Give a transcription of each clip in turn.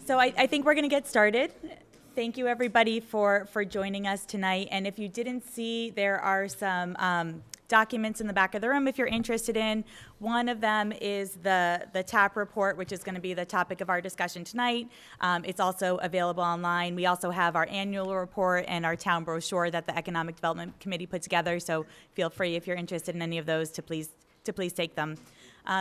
So I think we're going to get started. Thank you, everybody, for joining us tonight. And if you didn't see, there are some documents in the back of the room if you're interested in. One of them is the TAP report, which is going to be the topic of our discussion tonight. It's also available online. We also have our annual report and our town brochure that the Economic Development Committee put together. So feel free, if you're interested in any of those, to please take them.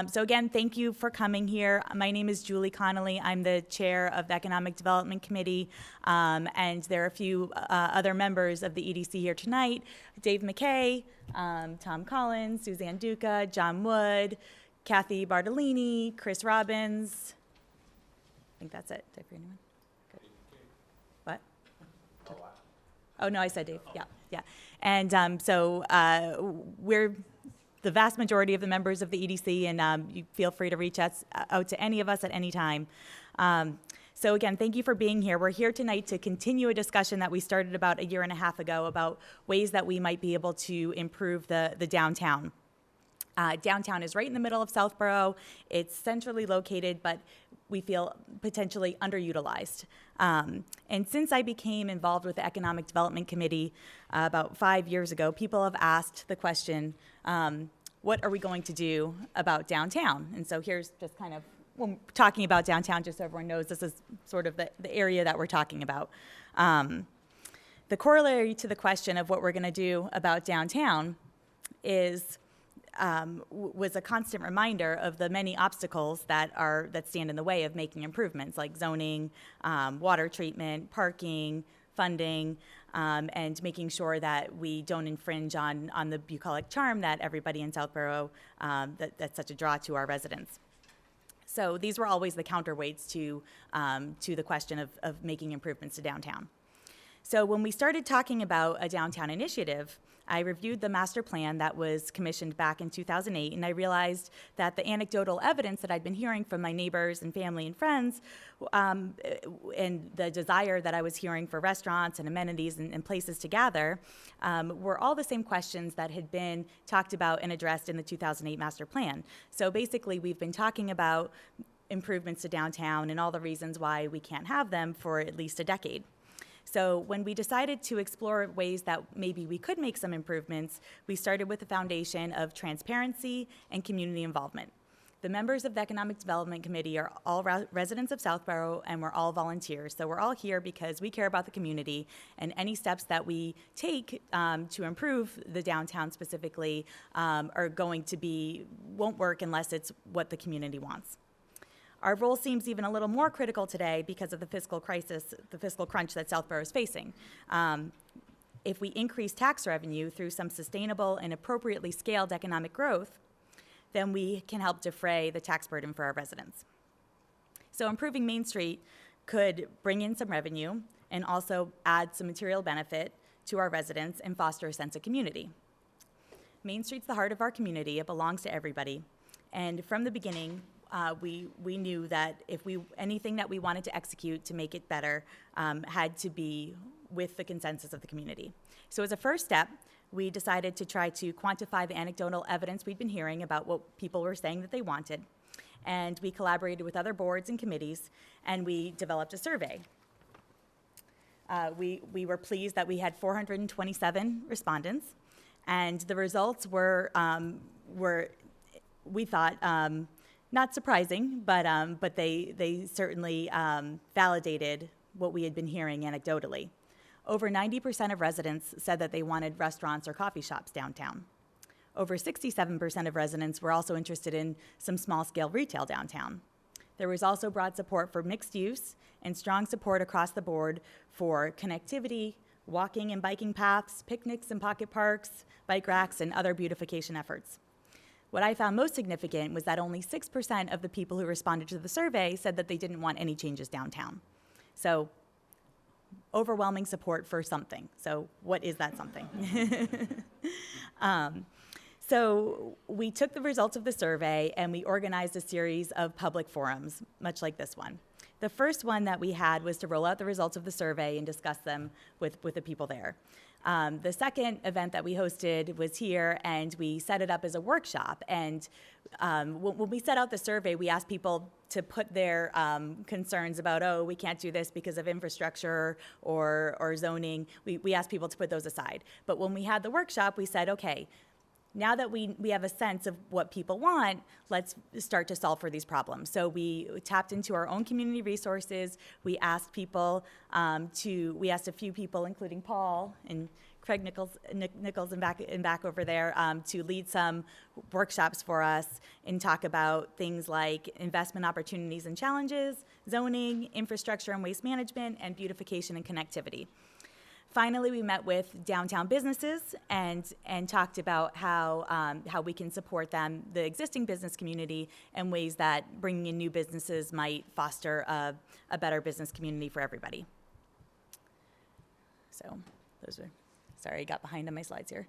So again, thank you for coming here. My name is Julie Connolly. I'm the chair of the Economic Development Committee, and there are a few other members of the EDC here tonight. Dave McKay, Tom Collins, Suzanne Duca, John Wood, Kathy Bartolini, Chris Robbins. I think that's it. Did I forget anyone? Good. What? Oh, no, I said Dave. Yeah. And so we're the vast majority of the members of the EDC, and you feel free to reach out to any of us at any time. So again, thank you for being here. We're here tonight to continue a discussion that we started about a year and a half ago about ways that we might be able to improve the downtown. Downtown is right in the middle of Southborough. It's centrally located, but we feel potentially underutilized. And since I became involved with the Economic Development Committee about 5 years ago, people have asked the question, what are we going to do about downtown? And so here's just kind of, when we're talking about downtown, just so everyone knows, this is sort of the area that we're talking about. The corollary to the question of what we're going to do about downtown was a constant reminder of the many obstacles that stand in the way of making improvements, like zoning, water treatment, parking, funding, and making sure that we don't infringe on the bucolic charm that everybody in Southborough, that's such a draw to our residents. So these were always the counterweights to the question of making improvements to downtown. So when we started talking about a downtown initiative, I reviewed the master plan that was commissioned back in 2008, and I realized that the anecdotal evidence that I'd been hearing from my neighbors and family and friends, and the desire that I was hearing for restaurants and amenities and places to gather, were all the same questions that had been talked about and addressed in the 2008 master plan. So basically, we've been talking about improvements to downtown and all the reasons why we can't have them for at least a decade. So when we decided to explore ways that maybe we could make some improvements, we started with the foundation of transparency and community involvement. The members of the Economic Development Committee are all residents of Southborough, and we're all volunteers. So we're all here because we care about the community, and any steps that we take to improve the downtown specifically won't work unless it's what the community wants. Our role seems even a little more critical today because of the fiscal crisis, the fiscal crunch that Southborough is facing. If we increase tax revenue through some sustainable and appropriately scaled economic growth, then we can help defray the tax burden for our residents. So improving Main Street could bring in some revenue and also add some material benefit to our residents and foster a sense of community. Main Street's the heart of our community. It belongs to everybody. And from the beginning, we knew that anything that we wanted to execute to make it better had to be with the consensus of the community. So as a first step, we decided to try to quantify the anecdotal evidence we'd been hearing about what people were saying that they wanted. And we collaborated with other boards and committees, and we developed a survey. We were pleased that we had 427 respondents, and the results were we thought, not surprising, but they certainly validated what we had been hearing anecdotally. Over 90% of residents said that they wanted restaurants or coffee shops downtown. Over 67% of residents were also interested in some small-scale retail downtown. There was also broad support for mixed use and strong support across the board for connectivity, walking and biking paths, picnics and pocket parks, bike racks, and other beautification efforts. What I found most significant was that only 6% of the people who responded to the survey said that they didn't want any changes downtown. So, overwhelming support for something. So, what is that something? So, we took the results of the survey and we organized a series of public forums, much like this one. The first one that we had was to roll out the results of the survey and discuss them with the people there. The second event that we hosted was here, and we set it up as a workshop. And when we set out the survey, we asked people to put their concerns about, oh, we can't do this because of infrastructure or zoning. We asked people to put those aside. But when we had the workshop, we said, okay, now that we have a sense of what people want, let's start to solve for these problems. So we tapped into our own community resources. We asked people we asked a few people, including Paul and Craig Nichols and back over there, to lead some workshops for us and talk about things like investment opportunities and challenges, zoning, infrastructure and waste management, and beautification and connectivity. Finally, we met with downtown businesses and talked about how we can support them, the existing business community, and ways that bringing in new businesses might foster a better business community for everybody. So those are, sorry, I got behind on my slides here.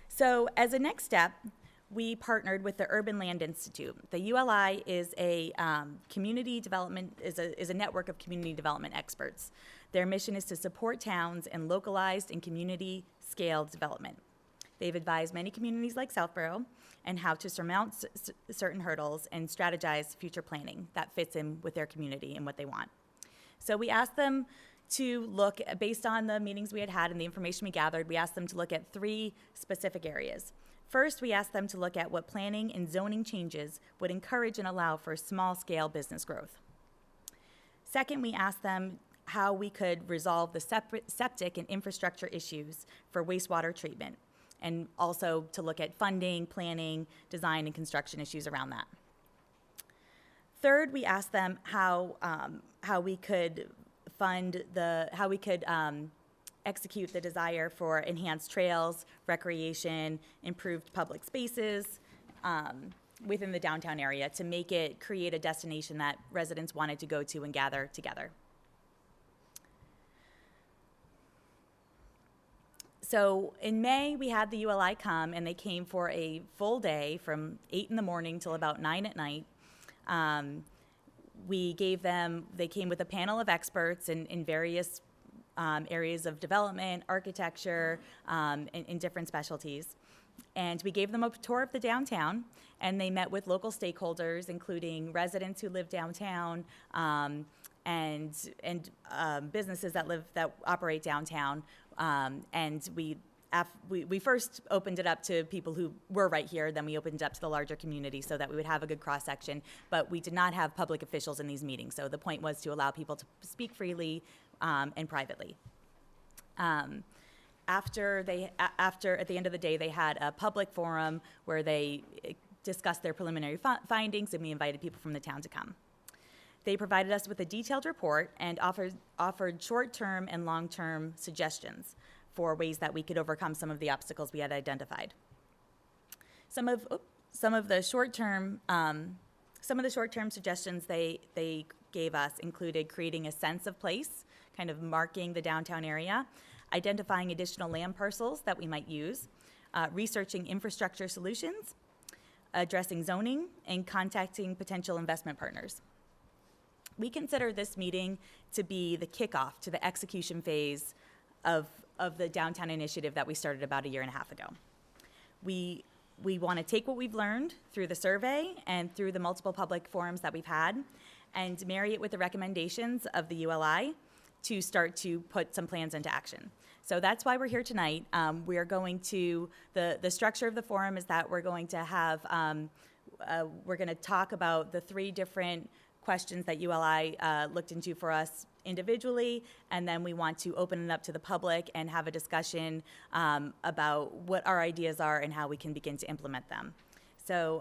So as a next step, we partnered with the Urban Land Institute. The ULI is a community development, is a network of community development experts. Their mission is to support towns in localized and community-scale development. They've advised many communities like Southborough and how to surmount certain hurdles and strategize future planning that fits in with their community and what they want. So we asked them to look, based on the meetings we had and the information we gathered, we asked them to look at 3 specific areas. First, we asked them to look at what planning and zoning changes would encourage and allow for small-scale business growth. Second, we asked them how we could resolve the septic and infrastructure issues for wastewater treatment, and also to look at funding, planning, design, and construction issues around that. Third, we asked them how we could execute the desire for enhanced trails, recreation, improved public spaces within the downtown area to create a destination that residents wanted to go to and gather together. So in May, we had the ULI come, and they came for a full day from 8 in the morning till about 9 at night. They came with a panel of experts in various areas of development, architecture, in different specialties. And we gave them a tour of the downtown, and they met with local stakeholders, including residents who live downtown, and businesses that operate downtown. And we first opened it up to people who were right here, then we opened it up to the larger community so that we would have a good cross-section, but we did not have public officials in these meetings. So the point was to allow people to speak freely and privately. At the end of the day, they had a public forum where they discussed their preliminary findings, and we invited people from the town to come. They provided us with a detailed report and offered short-term and long-term suggestions for ways that we could overcome some of the obstacles we had identified. Some of the short-term suggestions they gave us included creating a sense of place, kind of marking the downtown area, identifying additional land parcels that we might use, researching infrastructure solutions, addressing zoning, and contacting potential investment partners. We consider this meeting to be the kickoff to the execution phase of the downtown initiative that we started about 1.5 years ago. We want to take what we've learned through the survey and through the multiple public forums that we've had and marry it with the recommendations of the ULI to start to put some plans into action. So that's why we're here tonight. We are going to, the structure of the forum is that we're going to have, we're going to talk about the 3 different questions that ULI looked into for us individually, and then we want to open it up to the public and have a discussion about what our ideas are and how we can begin to implement them. So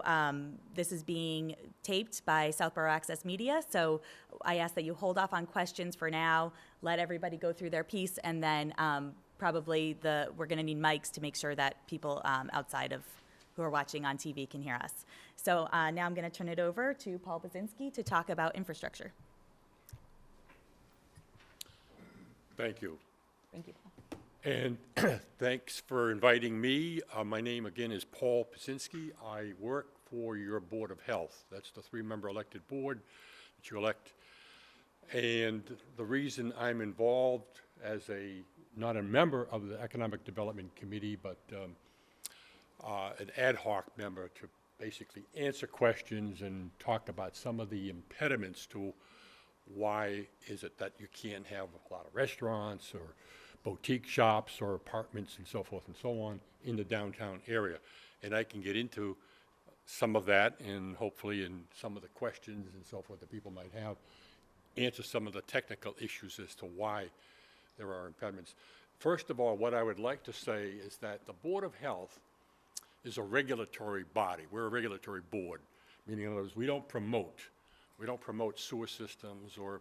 this is being taped by Southborough Access Media, so I ask that you hold off on questions for now, let everybody go through their piece, and then probably we're going to need mics to make sure that people outside of who are watching on TV can hear us. So now I'm going to turn it over to Paul Basinski to talk about infrastructure. Thank you. Thank you, Paul. And thanks for inviting me. My name again is Paul Pasinski. I work for your Board of Health. That's the 3-member elected board that you elect. And the reason I'm involved not a member of the Economic Development Committee, but an ad hoc member to basically answer questions and talk about some of the impediments to why is it that you can't have a lot of restaurants or boutique shops or apartments and so forth and so on in the downtown area. And I can get into some of that, and hopefully in some of the questions and so forth that people might have, answer some of the technical issues as to why there are impediments. First of all, what I would like to say is that the Board of Health is a regulatory body. We're a regulatory board, meaning in other words, we don't promote sewer systems or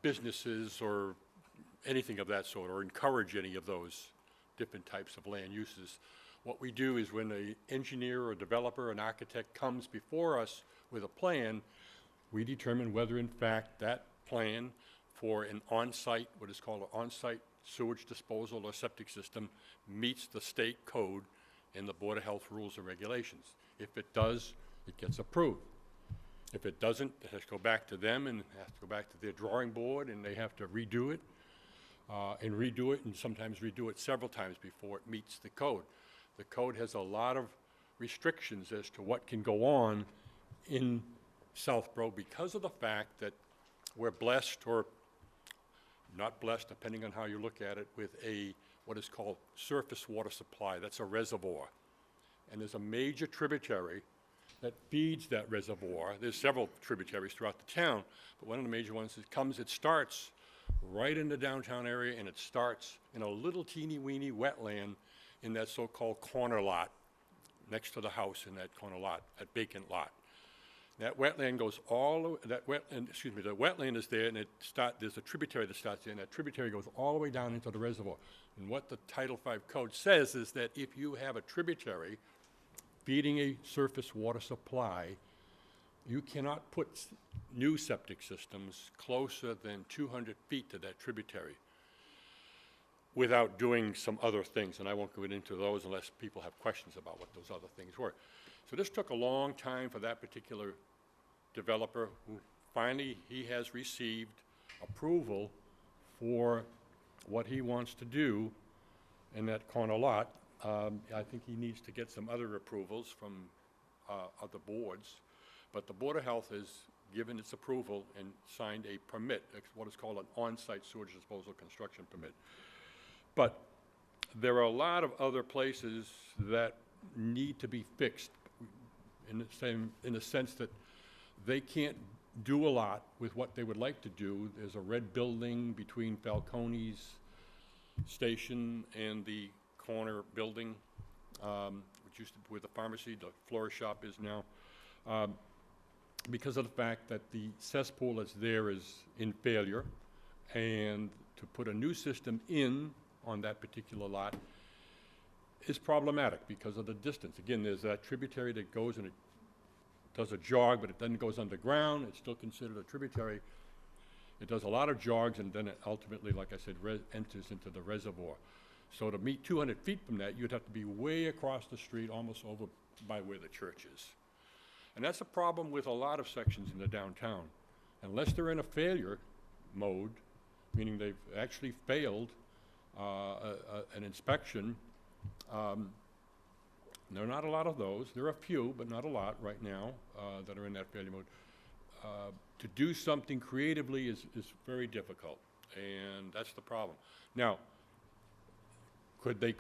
businesses or anything of that sort, or encourage any of those different types of land uses. What we do is when an engineer or developer, an architect comes before us with a plan, we determine whether in fact that plan for an on-site, what is called an on-site sewage disposal or septic system, meets the state code and the Board of Health rules and regulations. If it does, it gets approved. If it doesn't, it has to go back to them and has to go back to their drawing board, and they have to redo it and sometimes redo it several times before it meets the code. The code has a lot of restrictions as to what can go on in Southborough because of the fact that we're blessed, or not blessed, depending on how you look at it, with what is called surface water supply. That's a reservoir. And there's a major tributary that feeds that reservoir. There's several tributaries throughout the town, but one of the major ones it starts right in the downtown area, and it starts in a little teeny-weeny wetland in that so-called corner lot next to the house, in that corner lot, that vacant lot. That wetland goes the wetland is there, and there's a tributary that starts there, and that tributary goes all the way down into the reservoir. And what the Title V code says is that if you have a tributary feeding a surface water supply, you cannot put new septic systems closer than 200 feet to that tributary without doing some other things, and I won't go into those unless people have questions about what those other things were. So this took a long time for that particular developer, who finally he has received approval for what he wants to do in that corner lot. I think he needs to get some other approvals from other boards, but the Board of Health has given its approval and signed a permit, what is called an on-site sewage disposal construction permit. But there are a lot of other places that need to be fixed in the sense that they can't do a lot with what they would like to do. There's a red building between Falcone's station and the corner building, which used to be where the pharmacy, the florist shop is now, because of the fact that the cesspool that's there is in failure, and to put a new system in on that particular lot is problematic because of the distance. Again, there's that tributary that goes and it does a jog, but it then goes underground. It's still considered a tributary. It does a lot of jogs, and then it ultimately, like I said, enters into the reservoir. So to meet 200 feet from that, you'd have to be way across the street, almost over by where the church is. And that's a problem with a lot of sections in the downtown. Unless they're in a failure mode, meaning they've actually failed an inspection, there are not a lot of those. There are a few, but not a lot right now that are in that failure mode. To do something creatively is very difficult, and that's the problem. Now, could the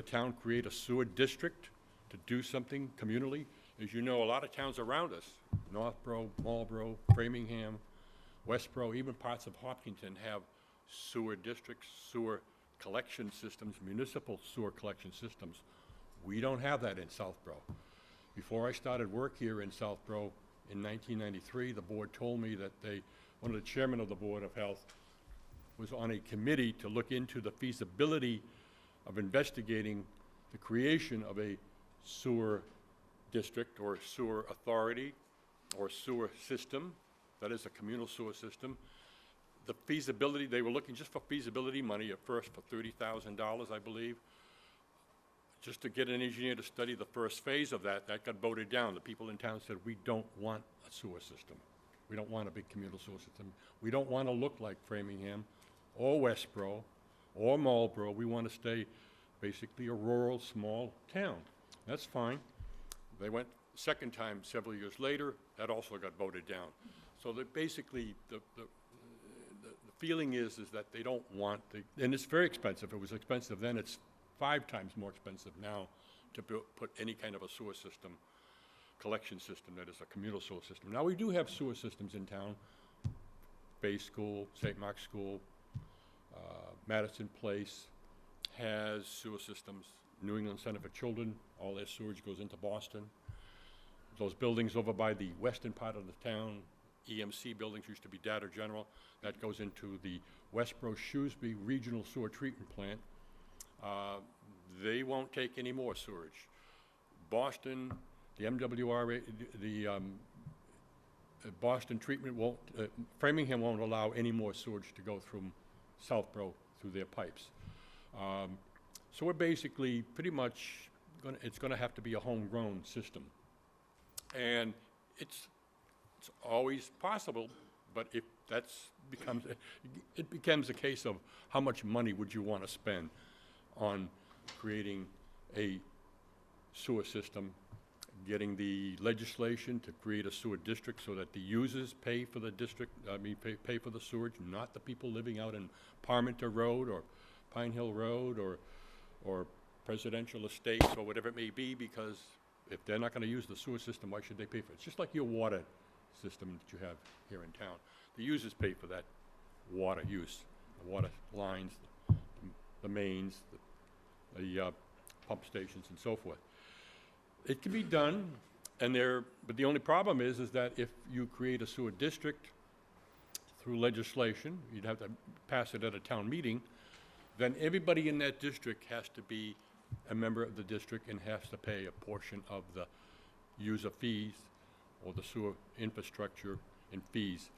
town create a sewer district to do something communally? As you know, a lot of towns around us, Northborough, Marlborough, Framingham, Westborough, even parts of Hopkinton have sewer districts, sewer collection systems, municipal sewer collection systems. We don't have that in Southborough. Before I started work here in Southborough in 1993, the board told me that one of the chairmen of the Board of Health was on a committee to look into the feasibility of investigating the creation of a sewer district or sewer authority or sewer system, that is a communal sewer system. The feasibility, they were looking just for feasibility money at first for $30,000, I believe. Just to get an engineer to study the first phase of that got voted down. The people in town said, we don't want a sewer system. We don't want a big communal sewer system. We don't want to look like Framingham or Westboro or Marlboro. We want to stay basically a rural, small town. That's fine. They went second time several years later. That also got voted down. So that basically the feeling is that they don't want the, and it's very expensive. It was expensive then. It's 5 times more expensive now to put any kind of a sewer system, collection system that is a communal sewer system. Now, we do have sewer systems in town. Bay School, St. Mark's School, Madison Place has sewer systems. New England Center for Children, all their sewage goes into Boston. Those buildings over by the western part of the town, EMC buildings, used to be Data General, that goes into the Westboro-Shrewsbury Regional Sewer Treatment Plant. They won't take any more sewage. Boston, the MWRA, Boston treatment won't, Framingham won't allow any more sewage to go through Southborough through their pipes. So we're basically pretty much it's gonna have to be a homegrown system. And it's always possible, but if it becomes a case of how much money would you want to spend on creating a sewer system, getting the legislation to create a sewer district so that the users pay for the district, pay for the sewage, not the people living out in Parmenter Road or Pine Hill Road or Presidential Estates or whatever it may be, because if they're not going to use the sewer system, why should they pay for it? It's just like your water system that you have here in town. The users pay for that water use, the water lines, the mains, the pump stations, and so forth. It can be done, but the only problem is that if you create a sewer district through legislation, you'd have to pass it at a town meeting, then everybody in that district has to be a member of the district and has to pay a portion of the user fees or the sewer infrastructure and fees.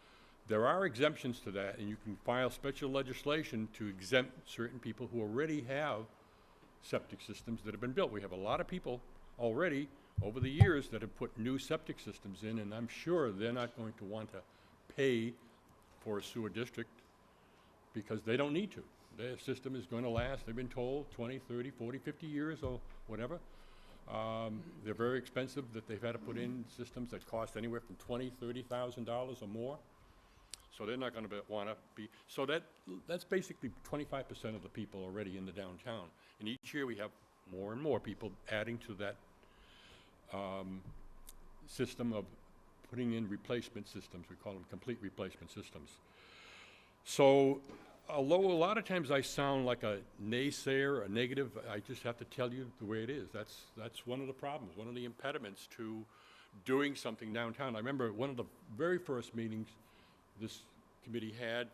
There are exemptions to that, and you can file special legislation to exempt certain people who already have septic systems that have been built. We have a lot of people already over the years that have put new septic systems in, and I'm sure they're not going to want to pay for a sewer district because they don't need to. Their system is going to last, they've been told, 20, 30, 40, 50 years or whatever. They're very expensive, that they've had to put in systems that cost anywhere from $20,000, $30,000 or more. So they're not going to want to be, so that's basically 25% of the people already in the downtown. And each year we have more and more people adding to that system of putting in replacement systems. We call them complete replacement systems. So although a lot of times I sound like a naysayer, a negative, I just have to tell you the way it is. That's one of the problems, one of the impediments to doing something downtown. I remember one of the very first meetings this committee had,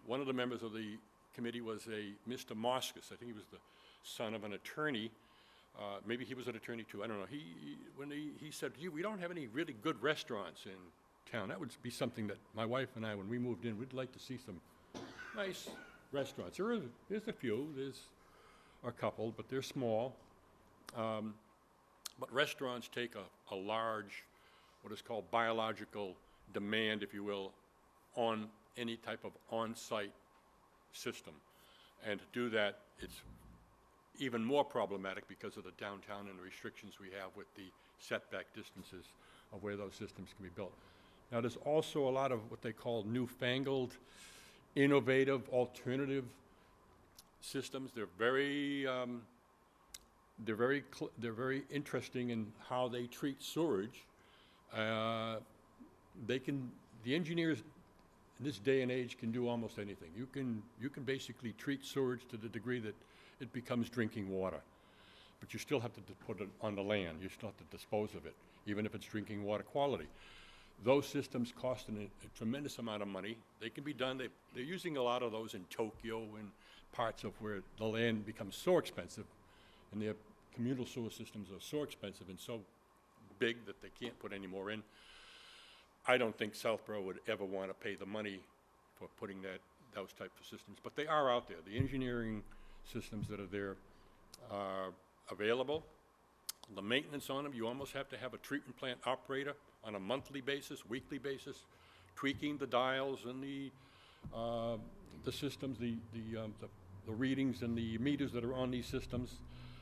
one of the members of the committee was a Mr. Moscus. I think he was the son of an attorney. Maybe he was an attorney too, I don't know. When he said, we don't have any really good restaurants in town. That would be something that my wife and I, when we moved in, we'd like to see some nice restaurants. There's a few, there's a couple, but they're small. But restaurants take a large, what is called biological demand, if you will, on any type of on-site system. And to do that, it's even more problematic because of the downtown and the restrictions we have with the setback distances of where those systems can be built. Now, there's also a lot of what they call newfangled, innovative, alternative systems. They're very interesting in how they treat sewage. The engineers in this day and age can do almost anything. You can basically treat sewage to the degree that it becomes drinking water, but you still have to put it on the land. You still have to dispose of it, even if it's drinking water quality. Those systems cost a tremendous amount of money. They can be done. They're using a lot of those in Tokyo and parts of where the land becomes so expensive, and their communal sewer systems are so expensive and so big that they can't put any more in. I don't think Southborough would ever want to pay the money for putting those types of systems, but they are out there. The engineering systems that are there are available. The maintenance on them, you almost have to have a treatment plant operator on a monthly basis, weekly basis, tweaking the dials and the systems, the readings and the meters that are on these systems,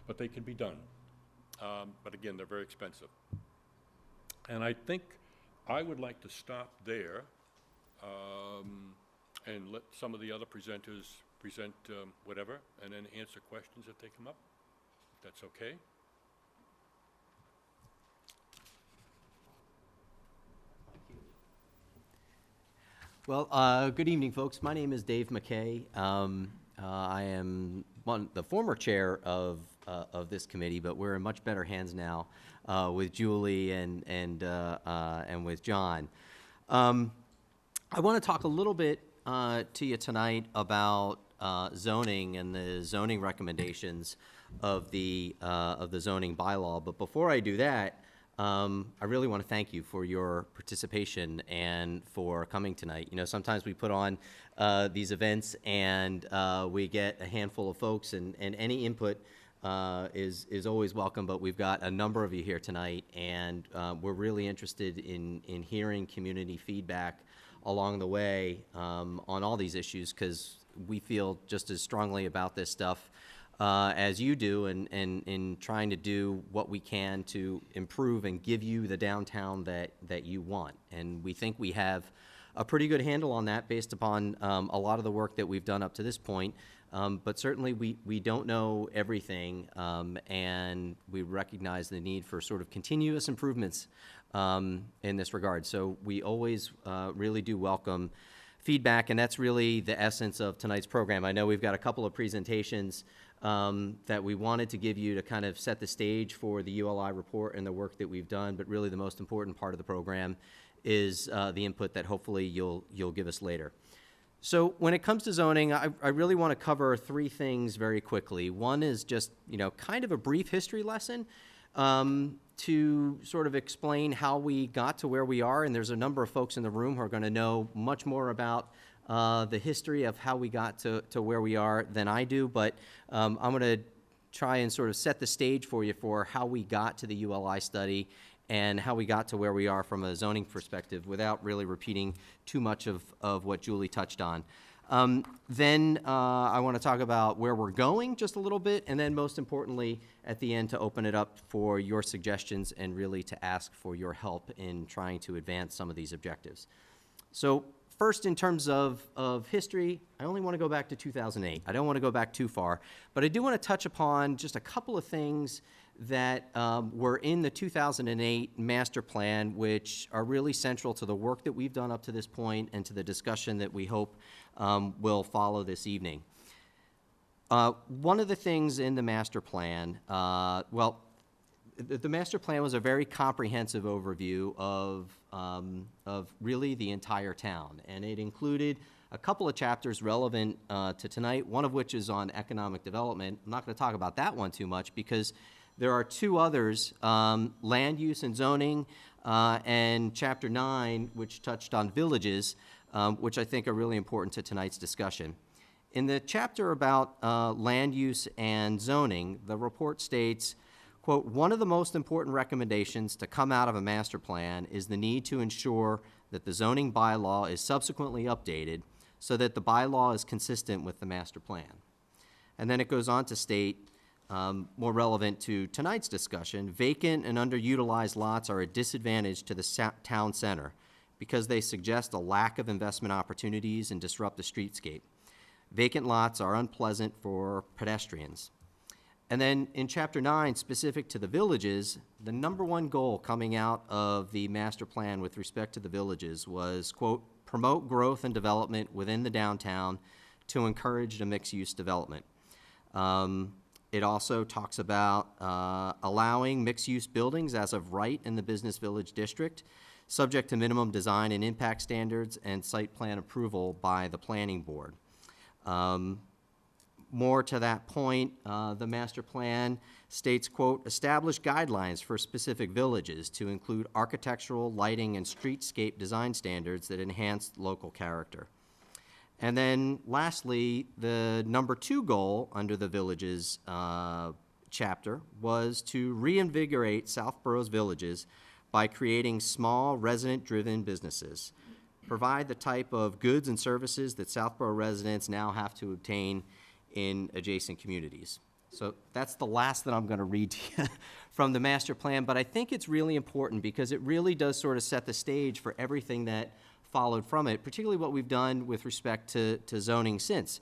but they can be done. But again, they're very expensive. And I think I would like to stop there and let some of the other presenters present whatever, and then answer questions if they come up, if that's okay. Well, good evening, folks. My name is Dave McKay. I am the former chair of this committee, but we're in much better hands now with Julie and with John. I want to talk a little bit to you tonight about zoning and the zoning recommendations of the zoning bylaw. But before I do that, I really want to thank you for your participation and for coming tonight. You know, sometimes we put on these events and we get a handful of folks, and any input is always welcome, but we've got a number of you here tonight, and we're really interested in hearing community feedback along the way on all these issues, because we feel just as strongly about this stuff as you do, and in trying to do what we can to improve and give you the downtown that you want. And we think we have a pretty good handle on that based upon a lot of the work that we've done up to this point. But certainly we don't know everything, and we recognize the need for sort of continuous improvements in this regard. So we always really do welcome feedback, and that's really the essence of tonight's program. I know we've got a couple of presentations that we wanted to give you to kind of set the stage for the ULI report and the work that we've done, but really the most important part of the program is the input that hopefully you'll give us later. So when it comes to zoning, I really want to cover three things very quickly. One is just, you know, kind of a brief history lesson to sort of explain how we got to where we are, and there's a number of folks in the room who are going to know much more about the history of how we got to where we are than I do, but I'm going to try and sort of set the stage for you for how we got to the ULI study and how we got to where we are from a zoning perspective without really repeating too much of what Julie touched on. Then I want to talk about where we're going just a little bit, and then most importantly, at the end, to open it up for your suggestions and really to ask for your help in trying to advance some of these objectives. So first, in terms of history, I only want to go back to 2008. I don't want to go back too far, but I do want to touch upon just a couple of things that were in the 2008 master plan, which are really central to the work that we've done up to this point and to the discussion that we hope will follow this evening. One of the things in the master plan, well, the master plan was a very comprehensive overview of really the entire town, and it included a couple of chapters relevant to tonight, one of which is on economic development. I'm not going to talk about that one too much because there are two others, land use and zoning, and Chapter 9, which touched on villages, which I think are really important to tonight's discussion. In the chapter about land use and zoning, the report states, quote, "One of the most important recommendations to come out of a master plan is the need to ensure that the zoning bylaw is subsequently updated so that the bylaw is consistent with the master plan." And then it goes on to state, more relevant to tonight's discussion, vacant and underutilized lots are a disadvantage to the town center because they suggest a lack of investment opportunities and disrupt the streetscape. Vacant lots are unpleasant for pedestrians. And then in Chapter 9, specific to the villages, the number one goal coming out of the master plan with respect to the villages was, quote, "promote growth and development within the downtown to encourage a mixed-use development." It also talks about allowing mixed-use buildings as of right in the Business Village District, subject to minimum design and impact standards and site plan approval by the Planning Board. More to that point, the master plan states, quote, "establish guidelines for specific villages to include architectural, lighting, and streetscape design standards that enhance local character." And then lastly, the number 2 goal under the villages chapter was to reinvigorate Southborough's villages by creating small resident-driven businesses. provide the type of goods and services that Southborough residents now have to obtain in adjacent communities. So that's the last that I'm going to read to you from the master plan, but I think it's really important because it really does sort of set the stage for everything that followed from it, particularly what we've done with respect to zoning since.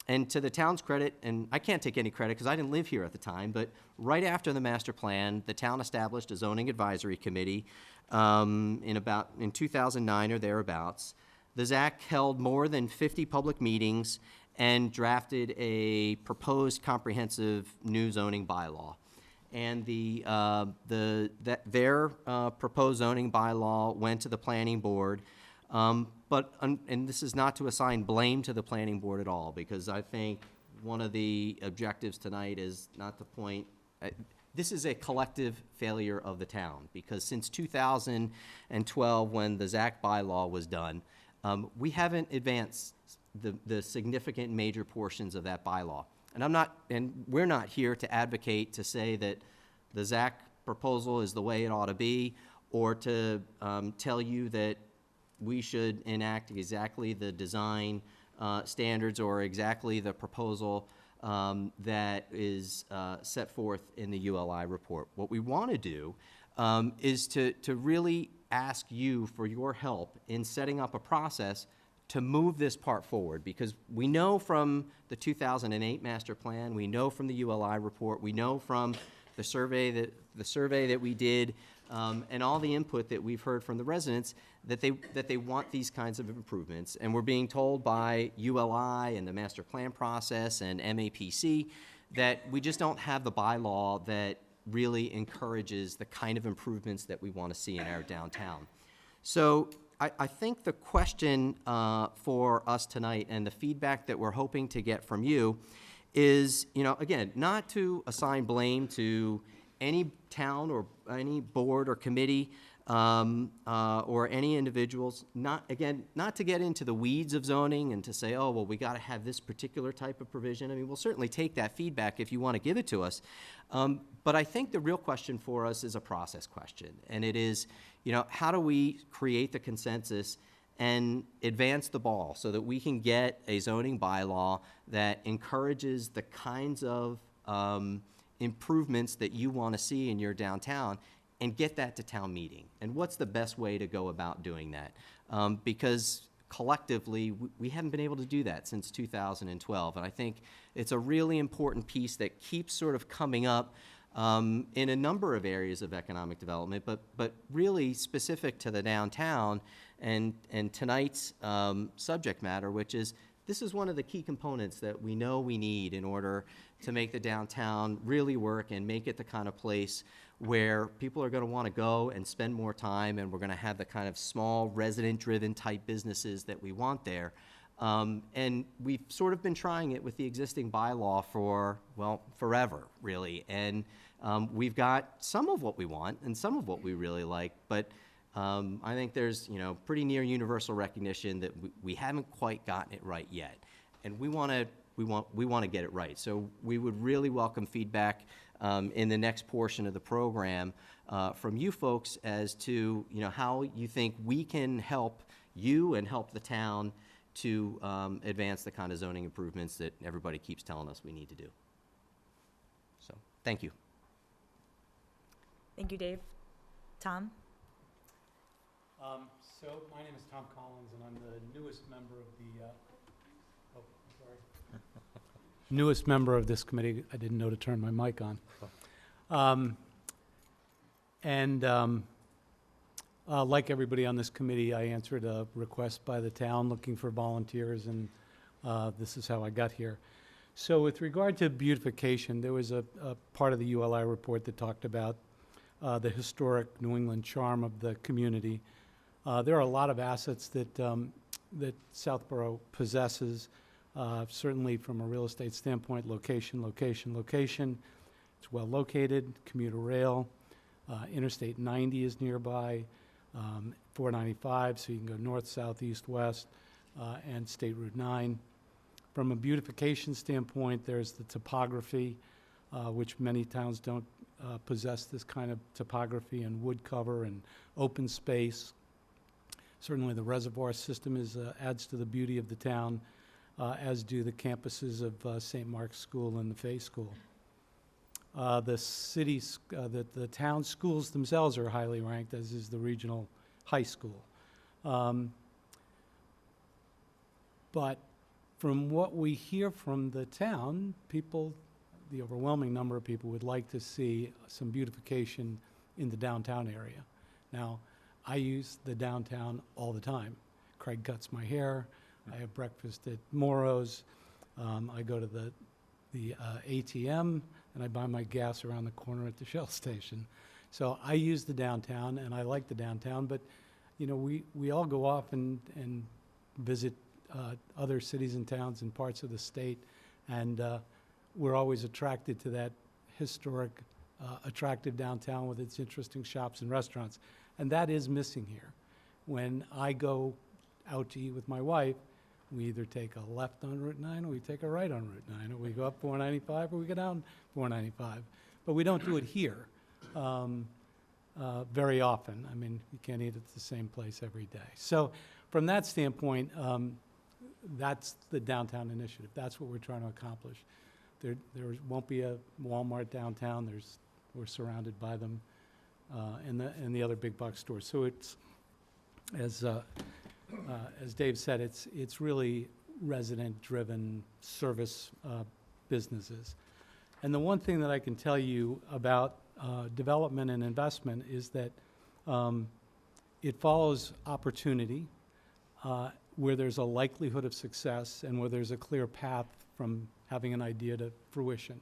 And to the town's credit, and I can't take any credit because I didn't live here at the time, but right after the master plan, the town established a zoning advisory committee in 2009 or thereabouts. The ZAC held more than 50 public meetings and drafted a proposed comprehensive new zoning bylaw. And their proposed zoning bylaw went to the planning board. And this is not to assign blame to the planning board at all, because I think one of the objectives tonight is not to point, this is a collective failure of the town, because since 2012, when the ZAC bylaw was done, we haven't advanced the significant major portions of that bylaw. And we're not here to advocate to say that the ZAC proposal is the way it ought to be, or to tell you that we should enact exactly the design standards or exactly the proposal that is set forth in the ULI report. What we want to do is to really ask you for your help in setting up a process to move this part forward, because we know from the 2008 master plan, we know from the ULI report, we know from the survey that we did, and all the input that we've heard from the residents, that they want these kinds of improvements. And we're being told by ULI and the master plan process and MAPC that we just don't have the bylaw that really encourages the kind of improvements that we want to see in our downtown. So I think the question for us tonight, and the feedback that we're hoping to get from you, is, again, not to assign blame to any town or any board or committee or any individuals, not to get into the weeds of zoning and to say, oh, well, we got to have this particular type of provision. I mean, we'll certainly take that feedback if you want to give it to us. But I think the real question for us is a process question, and it is, how do we create the consensus and advance the ball so that we can get a zoning bylaw that encourages the kinds of improvements that you want to see in your downtown, and get that to town meeting? And what's the best way to go about doing that? Because collectively, we haven't been able to do that since 2012. And I think it's a really important piece that keeps sort of coming up in a number of areas of economic development, but really specific to the downtown and tonight's subject matter, which is, this is one of the key components that we know we need in order to make the downtown really work and make it the kind of place where people are going to want to go and spend more time, and we're going to have the kind of small resident-driven type businesses that we want there. And we've sort of been trying it with the existing bylaw for, well, forever, really. And we've got some of what we want and some of what we really like, but I think there's, pretty near universal recognition that we haven't quite gotten it right yet. And we want to get it right. So we would really welcome feedback in the next portion of the program from you folks as to, how you think we can help you and help the town to advance the kind of zoning improvements that everybody keeps telling us we need to do. So, thank you. Thank you, Dave. Tom? So my name is Tom Collins, and I'm the newest member of the, newest member of this committee. I didn't know to turn my mic on. Like everybody on this committee, I answered a request by the town looking for volunteers, and this is how I got here. So with regard to beautification, there was a part of the ULI report that talked about the historic New England charm of the community. There are a lot of assets that that Southborough possesses, certainly from a real estate standpoint: location, location, location. It's well located, commuter rail, Interstate 90 is nearby, 495, so you can go north, south, east, west, and State Route 9. From a beautification standpoint, there's the topography, which many towns don't possess this kind of topography and wood cover and open space. Certainly, the reservoir system adds to the beauty of the town, as do the campuses of St. Mark's School and the Fay School. The town schools themselves are highly ranked, as is the regional high school. But from what we hear from the town, the overwhelming number of people would like to see some beautification in the downtown area. Now, I use the downtown all the time. Craig cuts my hair. I have breakfast at Moro's. I go to the ATM, and I buy my gas around the corner at the Shell station. So I use the downtown, and I like the downtown, but we all go off and visit other cities and towns and parts of the state, and we're always attracted to that historic, attractive downtown with its interesting shops and restaurants, and that is missing here. When I go out to eat with my wife, we either take a left on Route 9 or we take a right on Route 9, or we go up 495 or we go down 495. But we don't do it here very often. I mean, you can't eat at the same place every day. So from that standpoint, that's the downtown initiative. That's what we're trying to accomplish. There won't be a Walmart downtown. We're surrounded by them, and the other big box stores. So it's, as Dave said, it's really resident-driven service businesses. And the one thing that I can tell you about development and investment is that it follows opportunity, where there's a likelihood of success and where there's a clear path from having an idea to fruition.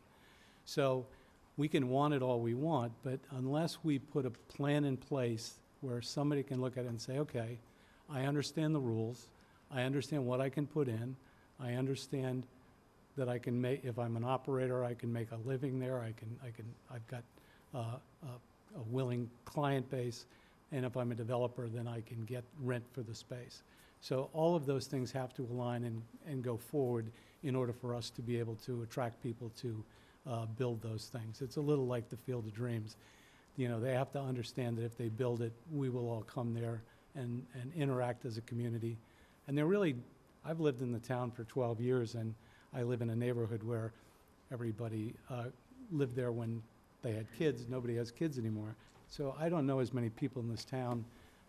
So we can want it all we want, but unless we put a plan in place where somebody can look at it and say, okay, I understand the rules, I understand what I can put in, I understand that I can make, if I'm an operator, I can make a living there, I've got a willing client base, and if I'm a developer, then I can get rent for the space. So all of those things have to align and go forward in order for us to be able to attract people to build those things. It's a little like the Field of Dreams. They have to understand that if they build it, we will all come there and interact as a community. And I've lived in the town for 12 years, and I live in a neighborhood where everybody lived there when they had kids. Nobody has kids anymore. So I don't know as many people in this town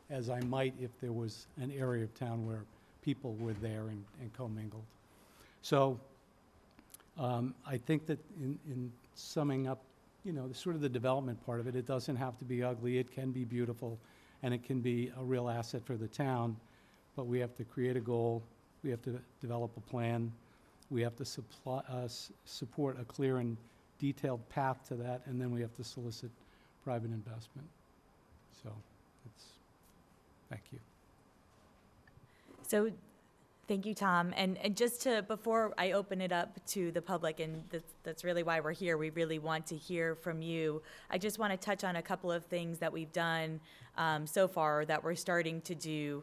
as I might if there was an area of town where people were there and commingled. So I think that in summing up, sort of the development part of it, it doesn't have to be ugly. It can be beautiful, and it can be a real asset for the town. But we have to create a goal. We have to develop a plan. We have to support a clear and detailed path to that, and then we have to solicit private investment. So thank you. So, thank you, Tom. And just before I open it up to the public, and that's really why we're here, we really want to hear from you. I just want to touch on a couple of things that we've done so far, that we're starting to do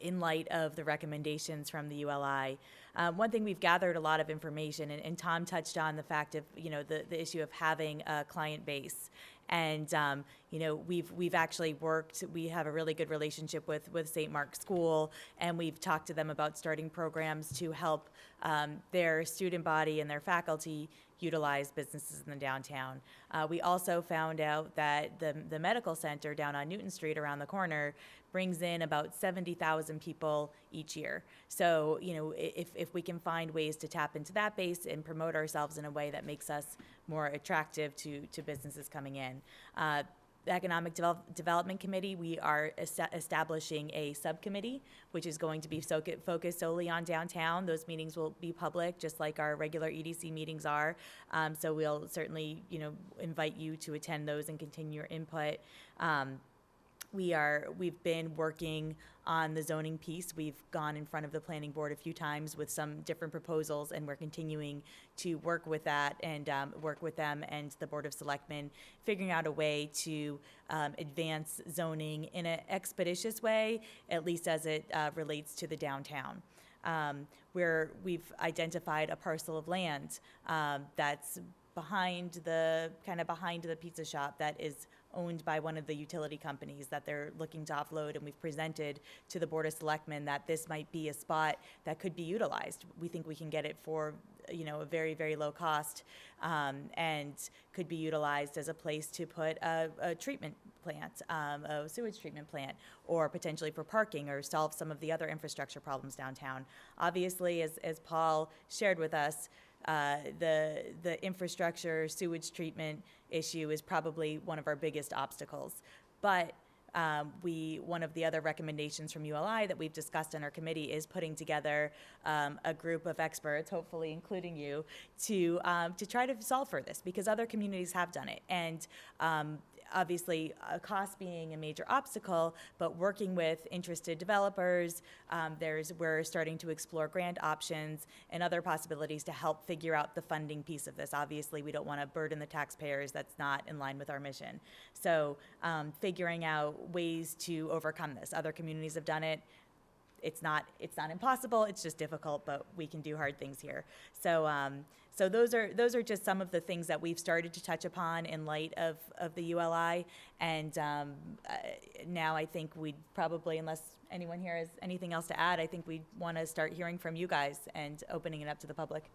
in light of the recommendations from the ULI. One thing, we've gathered a lot of information, and Tom touched on the fact of, the issue of having a client base. And, we've actually worked, we have a really good relationship with St. Mark's School, and we've talked to them about starting programs to help their student body and their faculty utilize businesses in the downtown. We also found out that the medical center down on Newton Street around the corner brings in about 70,000 people each year. So, if we can find ways to tap into that base and promote ourselves in a way that makes us more attractive to businesses coming in. The Economic Development Committee, we are establishing a subcommittee, which is going to be focused solely on downtown. Those meetings will be public, just like our regular EDC meetings are. So we'll certainly, invite you to attend those and continue your input. We've been working on the zoning piece. We've gone in front of the planning board a few times with some different proposals, and we're continuing to work with that and work with them and the Board of Selectmen, figuring out a way to advance zoning in an expeditious way, at least as it relates to the downtown. Where we've identified a parcel of land that's behind the pizza shop that is owned by one of the utility companies that they're looking to offload, and we've presented to the Board of Selectmen that this might be a spot that could be utilized. We think we can get it for, a very, very low cost, and could be utilized as a place to put a treatment plant, a sewage treatment plant, or potentially for parking, or solve some of the other infrastructure problems downtown. Obviously, as Paul shared with us, the infrastructure sewage treatment issue is probably one of our biggest obstacles. But one of the other recommendations from ULI that we've discussed in our committee is putting together a group of experts, hopefully including you, to try to solve for this, because other communities have done it. And obviously, cost being a major obstacle, but working with interested developers, we're starting to explore grant options and other possibilities to help figure out the funding piece of this. Obviously, we don't want to burden the taxpayers. That's not in line with our mission. So figuring out ways to overcome this. Other communities have done it. It's not impossible. It's just difficult, but we can do hard things here. So those are just some of the things that we've started to touch upon in light of the ULI. And now I think we'd probably, unless anyone here has anything else to add, I think we'd want to start hearing from you guys and opening it up to the public. Can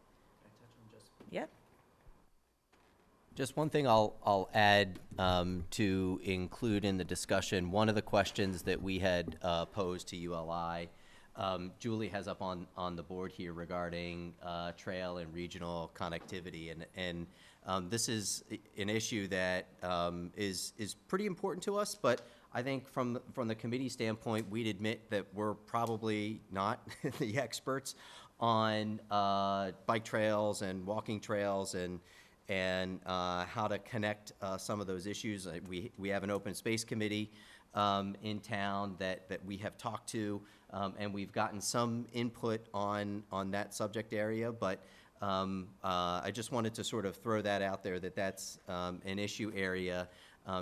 I touch on just? Yep. Just one thing I'll add to include in the discussion. One of the questions that we had posed to ULI, Julie has up on the board here regarding trail and regional connectivity, and this is an issue that is pretty important to us. But I think from the committee standpoint, we'd admit that we're probably not the experts on bike trails and walking trails and how to connect some of those issues. We have an open space committee in town that we have talked to, and we've gotten some input on that subject area, but I just wanted to sort of throw that out there, that's an issue area,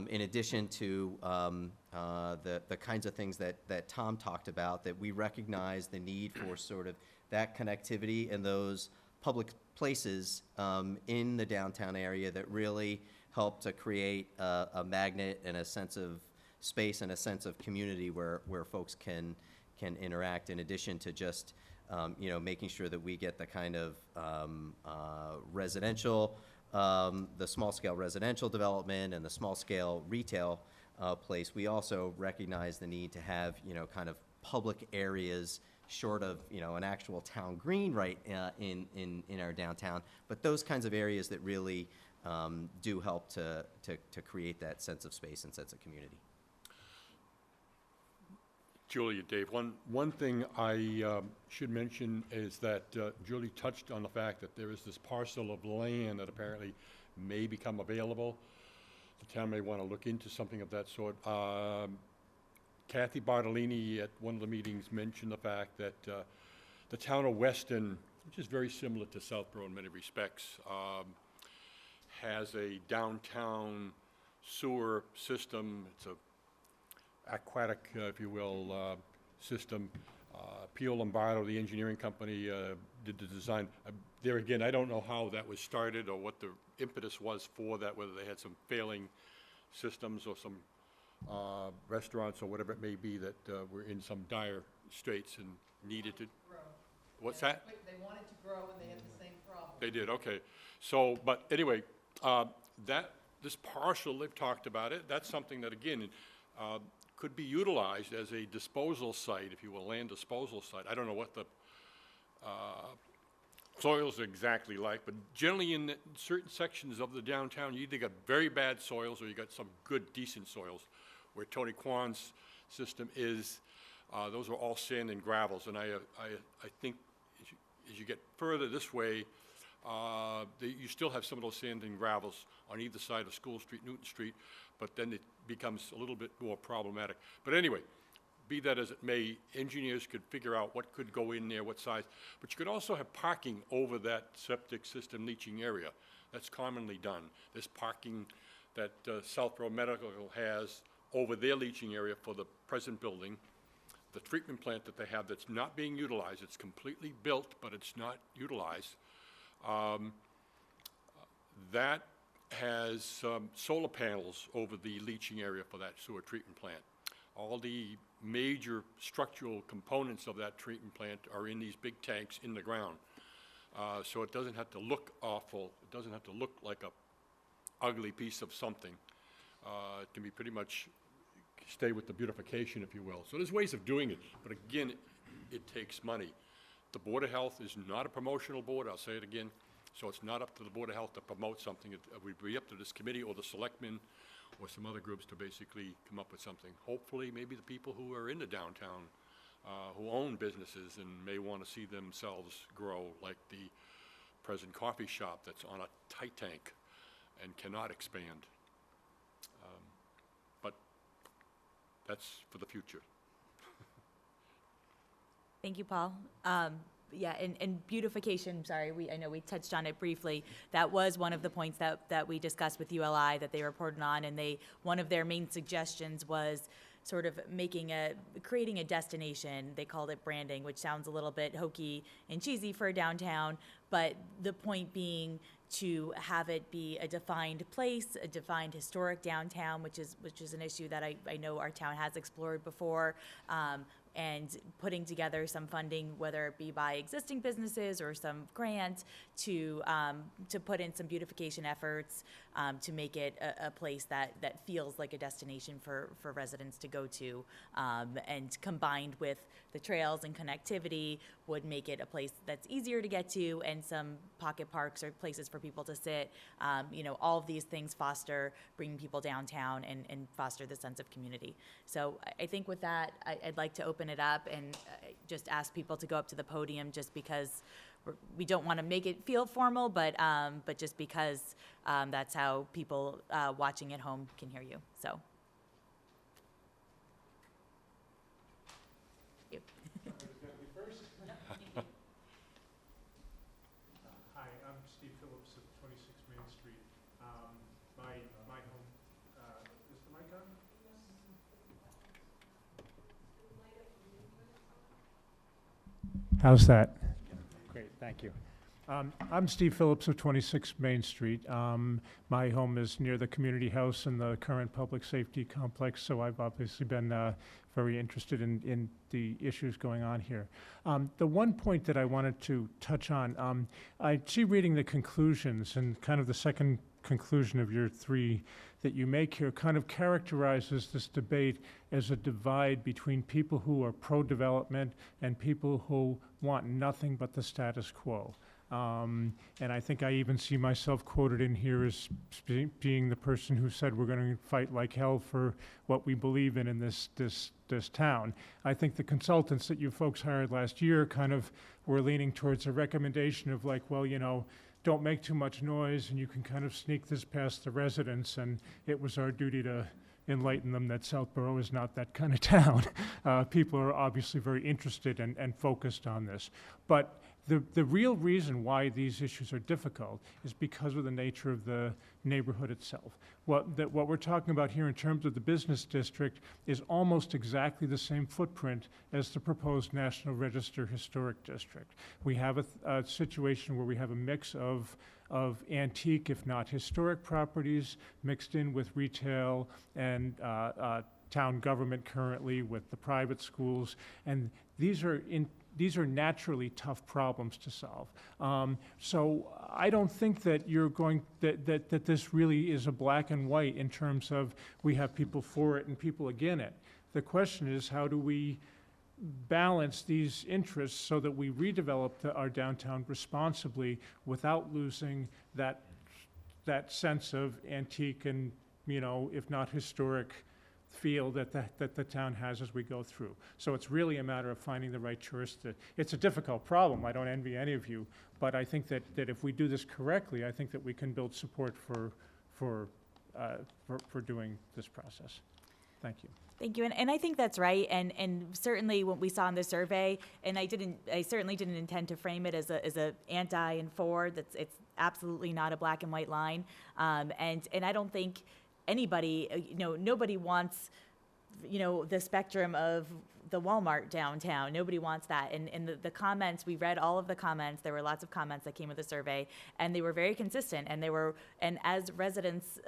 in addition to the kinds of things that Tom talked about, that we recognize the need for sort of that connectivity and those public places in the downtown area that really help to create a magnet and a sense of space and a sense of community where folks can interact, in addition to just making sure that we get the kind of residential, the small scale residential development and the small scale retail place. We also recognize the need to have kind of public areas short of an actual town green right in our downtown, but those kinds of areas that really do help to create that sense of space and sense of community. Julie and Dave, one thing I should mention is that Julie touched on the fact that there is this parcel of land that apparently may become available. The town may want to look into something of that sort. Kathy Bartolini at one of the meetings mentioned the fact that the town of Weston, which is very similar to Southborough in many respects, has a downtown sewer system. It's a aquatic, if you will, system. Pio Lombardo, the engineering company, did the design. There again, I don't know how that was started or what the impetus was for that, whether they had some failing systems or some restaurants or whatever it may be that were in some dire straits and needed to. What's that? They wanted to grow and they had the same problem. They did, okay. So, but anyway, this parcel, they've talked about it, that's something that, again, could be utilized as a disposal site, if you will, land disposal site. I don't know what the soils are exactly like, but generally in certain sections of the downtown, you either got very bad soils or you got some good, decent soils. Where Tony Kwan's system is, those are all sand and gravels, and I think as you get further this way, you still have some of those sand and gravels on either side of School Street, Newton Street, but then it becomes a little bit more problematic. But anyway, be that as it may, engineers could figure out what could go in there, what size, but you could also have parking over that septic system leaching area. That's commonly done. There's parking that Southborough Medical has over their leaching area for the present building. The treatment plant that they have that's not being utilized, it's completely built, but it's not utilized. That has solar panels over the leaching area for that sewer treatment plant. All the major structural components of that treatment plant are in these big tanks in the ground. So it doesn't have to look awful. It doesn't have to look like a ugly piece of something. It can be pretty much stay with the beautification, if you will. So there's ways of doing it, but again, it takes money. The Board of Health is not a promotional board, I'll say it again. So it's not up to the Board of Health to promote something. It would be up to this committee or the selectmen or some other groups to basically come up with something. Hopefully, maybe the people who are in the downtown, who own businesses and may want to see themselves grow, like the present coffee shop that's on a tight tank and cannot expand. But that's for the future. Thank you, Paul. Yeah, and beautification, sorry, I know we touched on it briefly. That was one of the points that we discussed with ULI that they reported on, and one of their main suggestions was sort of creating a destination. They called it branding, which sounds a little bit hokey and cheesy for a downtown, but the point being to have it be a defined place, a defined historic downtown, which is an issue that I know our town has explored before, and putting together some funding, whether it be by existing businesses or some grant, to put in some beautification efforts to make it a place that feels like a destination for residents to go to, and combined with the trails and connectivity would make it a place that's easier to get to, and some pocket parks or places for people to sit. All of these things foster bringing people downtown and foster the sense of community. So I think with that, I'd like to open it up and just ask people to go up to the podium, just because we don't want to make it feel formal, but just because that's how people watching at home can hear you. So. Hi, I'm Steve Phillips of 26 Main Street. My home, is the mic on? How's that? Great, thank you. I'm Steve Phillips of 26 Main Street. My home is near the community house and the current public safety complex, so I've obviously been very interested in the issues going on here. The one point that I wanted to touch on, I see reading the conclusions, and kind of the second conclusion of your three that you make here kind of characterizes this debate as a divide between people who are pro-development and people who want nothing but the status quo. And I think I even see myself quoted in here as being the person who said we're going to fight like hell for what we believe in this town. I think the consultants that you folks hired last year kind of were leaning towards a recommendation of like, well, don't make too much noise and you can kind of sneak this past the residents, and it was our duty to enlighten them that Southborough is not that kind of town. People are obviously very interested and focused on this. But the real reason why these issues are difficult is because of the nature of the neighborhood itself. What we're talking about here in terms of the business district is almost exactly the same footprint as the proposed National Register Historic District. We have a situation where we have a mix of antique, if not historic properties, mixed in with retail and town government currently with the private schools, and these are naturally tough problems to solve. So I don't think that that this really is a black and white in terms of we have people for it and people against it. The question is, how do we balance these interests so that we redevelop our downtown responsibly without losing that sense of antique and, if not historic feel that the town has as we go through. So it's really a matter of finding the right choice. It's a difficult problem. I don't envy any of you, but I think that if we do this correctly, I think that we can build support for doing this process. Thank you. Thank you, and I think that's right, and certainly what we saw in the survey, and I certainly didn't intend to frame it as a anti and for. It's absolutely not a black and white line, and I don't think anybody, nobody wants the spectrum of the Walmart downtown. Nobody wants that. And the comments, we read all of the comments. There were lots of comments that came with the survey, and they were very consistent. And as residents,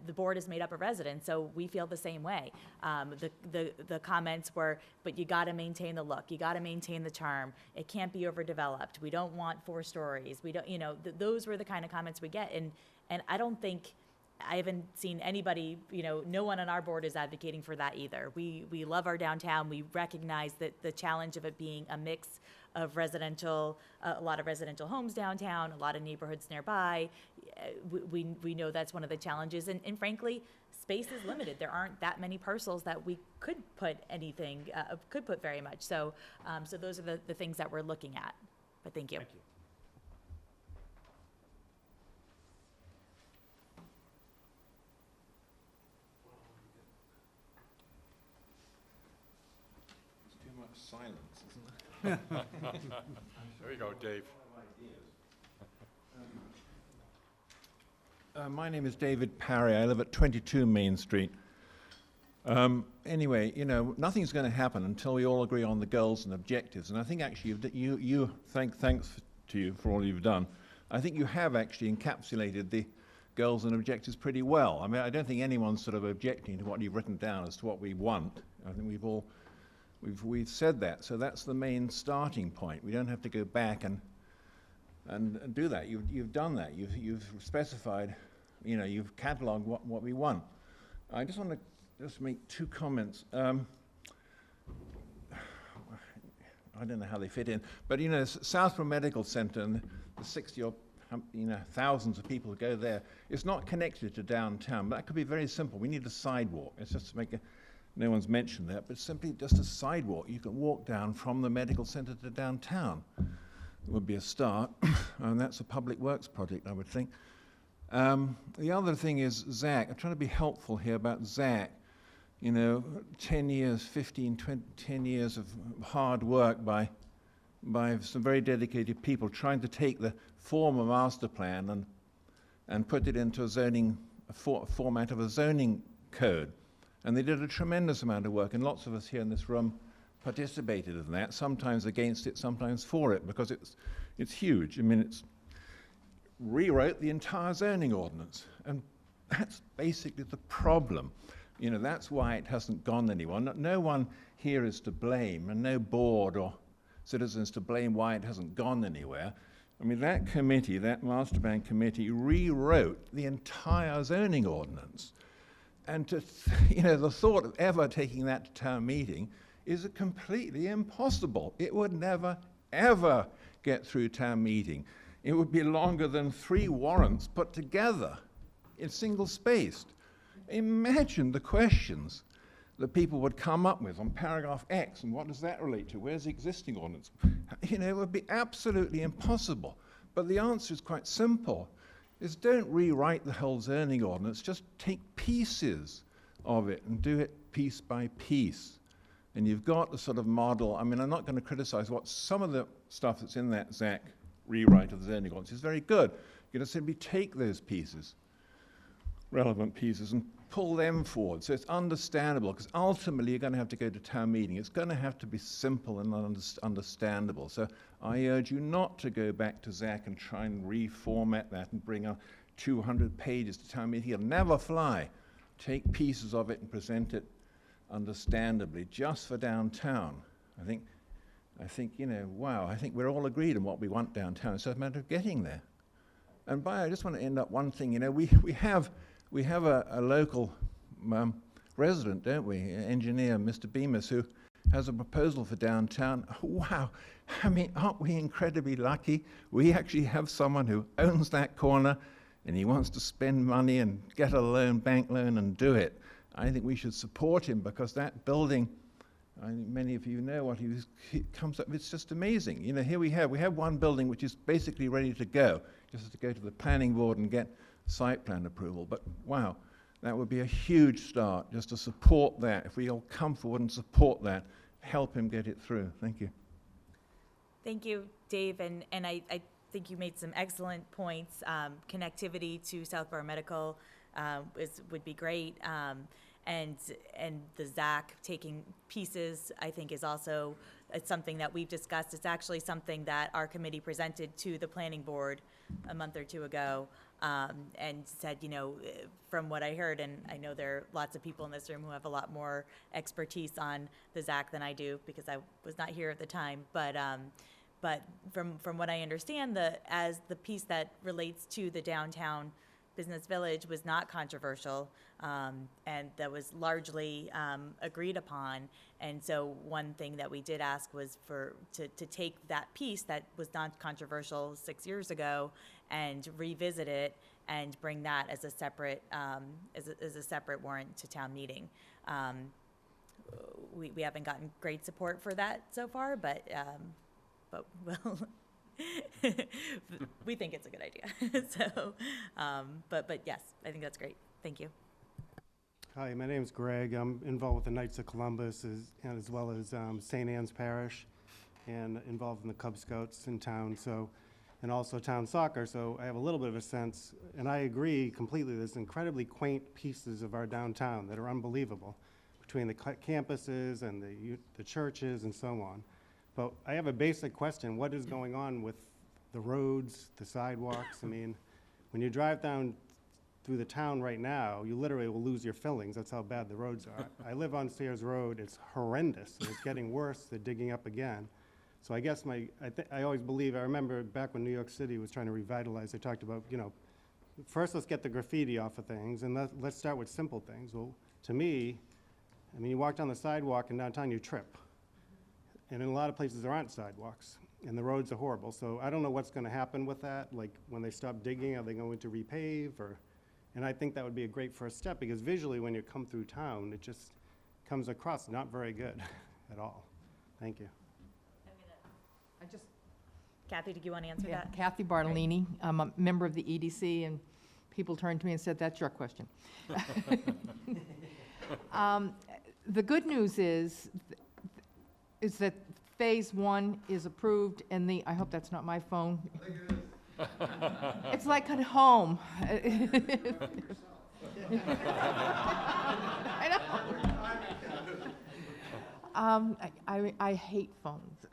the board is made up of residents, so we feel the same way. The comments were, but you got to maintain the look. You got to maintain the charm. It can't be overdeveloped. We don't want 4 stories. We don't, those were the kind of comments we get. And I don't think, I haven't seen anybody, no one on our board is advocating for that either. We love our downtown. We recognize that the challenge of it being a mix of residential, a lot of residential homes downtown, a lot of neighborhoods nearby. We know that's one of the challenges. And frankly, space is limited. There aren't that many parcels that we could put anything, could put very much. So those are the things that we're looking at. But thank you. Thank you. Too much silence, isn't there? There you go, Dave. My name is David Parry. I live at 22 Main Street. Anyway, nothing's going to happen until we all agree on the goals and objectives. And I think actually thanks to you for all you've done. I think you have actually encapsulated the goals and objectives pretty well. I mean, I don't think anyone's sort of objecting to what you've written down as to what we want. I think we've said that. So that's the main starting point. We don't have to go back and do that. You've done that. You've specified, you've catalogued what we want. I just want to make 2 comments. I don't know how they fit in, but Southborough Medical Centre and the 60 or thousands of people who go there, it's not connected to downtown. But that could be very simple. We need a sidewalk. It's just to make no one's mentioned that, but simply just a sidewalk. You can walk down from the medical centre to downtown. It would be a start, and that's a public works project, I would think. The other thing is ZAC. I'm trying to be helpful here about ZAC. 10 years, 15, 20, 10 years of hard work by some very dedicated people trying to take the former master plan and put it into a format of a zoning code. And they did a tremendous amount of work, and lots of us here in this room participated in that, sometimes against it, sometimes for it, because it's huge. I mean, it's rewrote the entire zoning ordinance, and that's basically the problem. That's why it hasn't gone anywhere. No one here is to blame, and no board or citizens to blame why it hasn't gone anywhere. I mean, that committee, that master plan committee, rewrote the entire zoning ordinance. And the thought of ever taking that to town meeting is completely impossible. It would never, ever get through town meeting. It would be longer than 3 warrants put together in single-spaced. Imagine the questions that people would come up with on paragraph X, and what does that relate to? Where's the existing ordinance? It would be absolutely impossible. But the answer is quite simple, is don't rewrite the whole zoning ordinance, just take pieces of it and do it piece by piece. And you've got the sort of model. I mean, I'm not going to criticize what some of the stuff that's in that ZAC rewrite of the zoning ordinance is very good. You're going to simply take those pieces, relevant pieces, and pull them forward so it's understandable, because ultimately you're going to have to go to town meeting. It's going to have to be simple and understandable. So I urge you not to go back to ZAC and try and reformat that and bring up 200 pages to town meeting. It'll never fly. Take pieces of it and present it understandably, just for downtown. I think, wow, I think we're all agreed on what we want downtown. It's a matter of getting there. And I just want to end up one thing. We have a local resident, don't we? Engineer, Mr. Bemis, who has a proposal for downtown. Wow, I mean, aren't we incredibly lucky? We actually have someone who owns that corner, and he wants to spend money and get a loan, bank loan, and do it. I think we should support him, because that building, I think many of you know what he comes up with. It's just amazing. Here we have one building which is basically ready to go, just to go to the planning board and get site plan approval. But wow, that would be a huge start, just to support that. If we all come forward and support that, help him get it through. Thank you. Thank you, Dave, and I think you made some excellent points. Connectivity to Southborough Medical would be great. and the ZAC taking pieces, I think, is also, it's something that we've discussed. It's actually something that our committee presented to the planning board a month or two ago, and said, you know, from what I heard, and I know there are lots of people in this room who have a lot more expertise on the ZAC than I do, because I was not here at the time, but from what I understand, as the piece that relates to the downtown business village was not controversial, and that was largely agreed upon. And so one thing that we did ask was to take that piece that was not controversial 6 years ago and revisit it and bring that as a separate warrant to town meeting. We haven't gotten great support for that so far, but we'll we think it's a good idea. So, but yes, I think that's great. Thank you. Hi, my name's Greg. I'm involved with the Knights of Columbus as well as St. Anne's Parish, and involved in the Cub Scouts in town, and also town soccer, so I have a little bit of a sense, and I agree completely, there's incredibly quaint pieces of our downtown that are unbelievable, between the campuses and the churches and so on. But I have a basic question. What is going on with the roads, the sidewalks? I mean, when you drive down through the town right now, you literally will lose your fillings. That's how bad the roads are. I live on Sears Road. It's horrendous, and it's getting worse. They're digging up again. So I guess I always believe, I remember back when New York City was trying to revitalize, they talked about, you know, first let's get the graffiti off of things, and let's start with simple things. Well, to me, I mean, you walk down the sidewalk in downtown, you trip. And in a lot of places, there aren't sidewalks, and the roads are horrible. So I don't know what's going to happen with that. Like, when they stop digging, are they going to repave? And I think that would be a great first step, because visually, when you come through town, it just comes across not very good at all. Thank you. Kathy, did you want to answer that? Kathy Bartolini. I'm a member of the EDC, and people turned to me and said, that's your question. The good news is that phase 1 is approved, and I hope that's not my phone. I think it is. It's like at home. I know. I hate phones.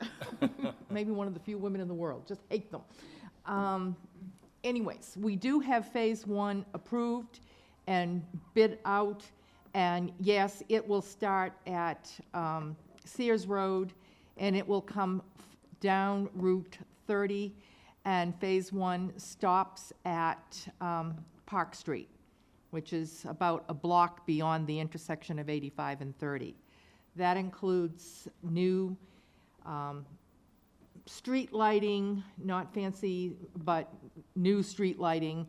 Maybe one of the few women in the world. Just hate them. Anyways, we do have phase 1 approved and bid out, and yes, it will start at Sears Road, and it will come down Route 30, and phase 1 stops at Park Street, which is about a block beyond the intersection of 85 and 30. That includes new street lighting, not fancy, but new street lighting,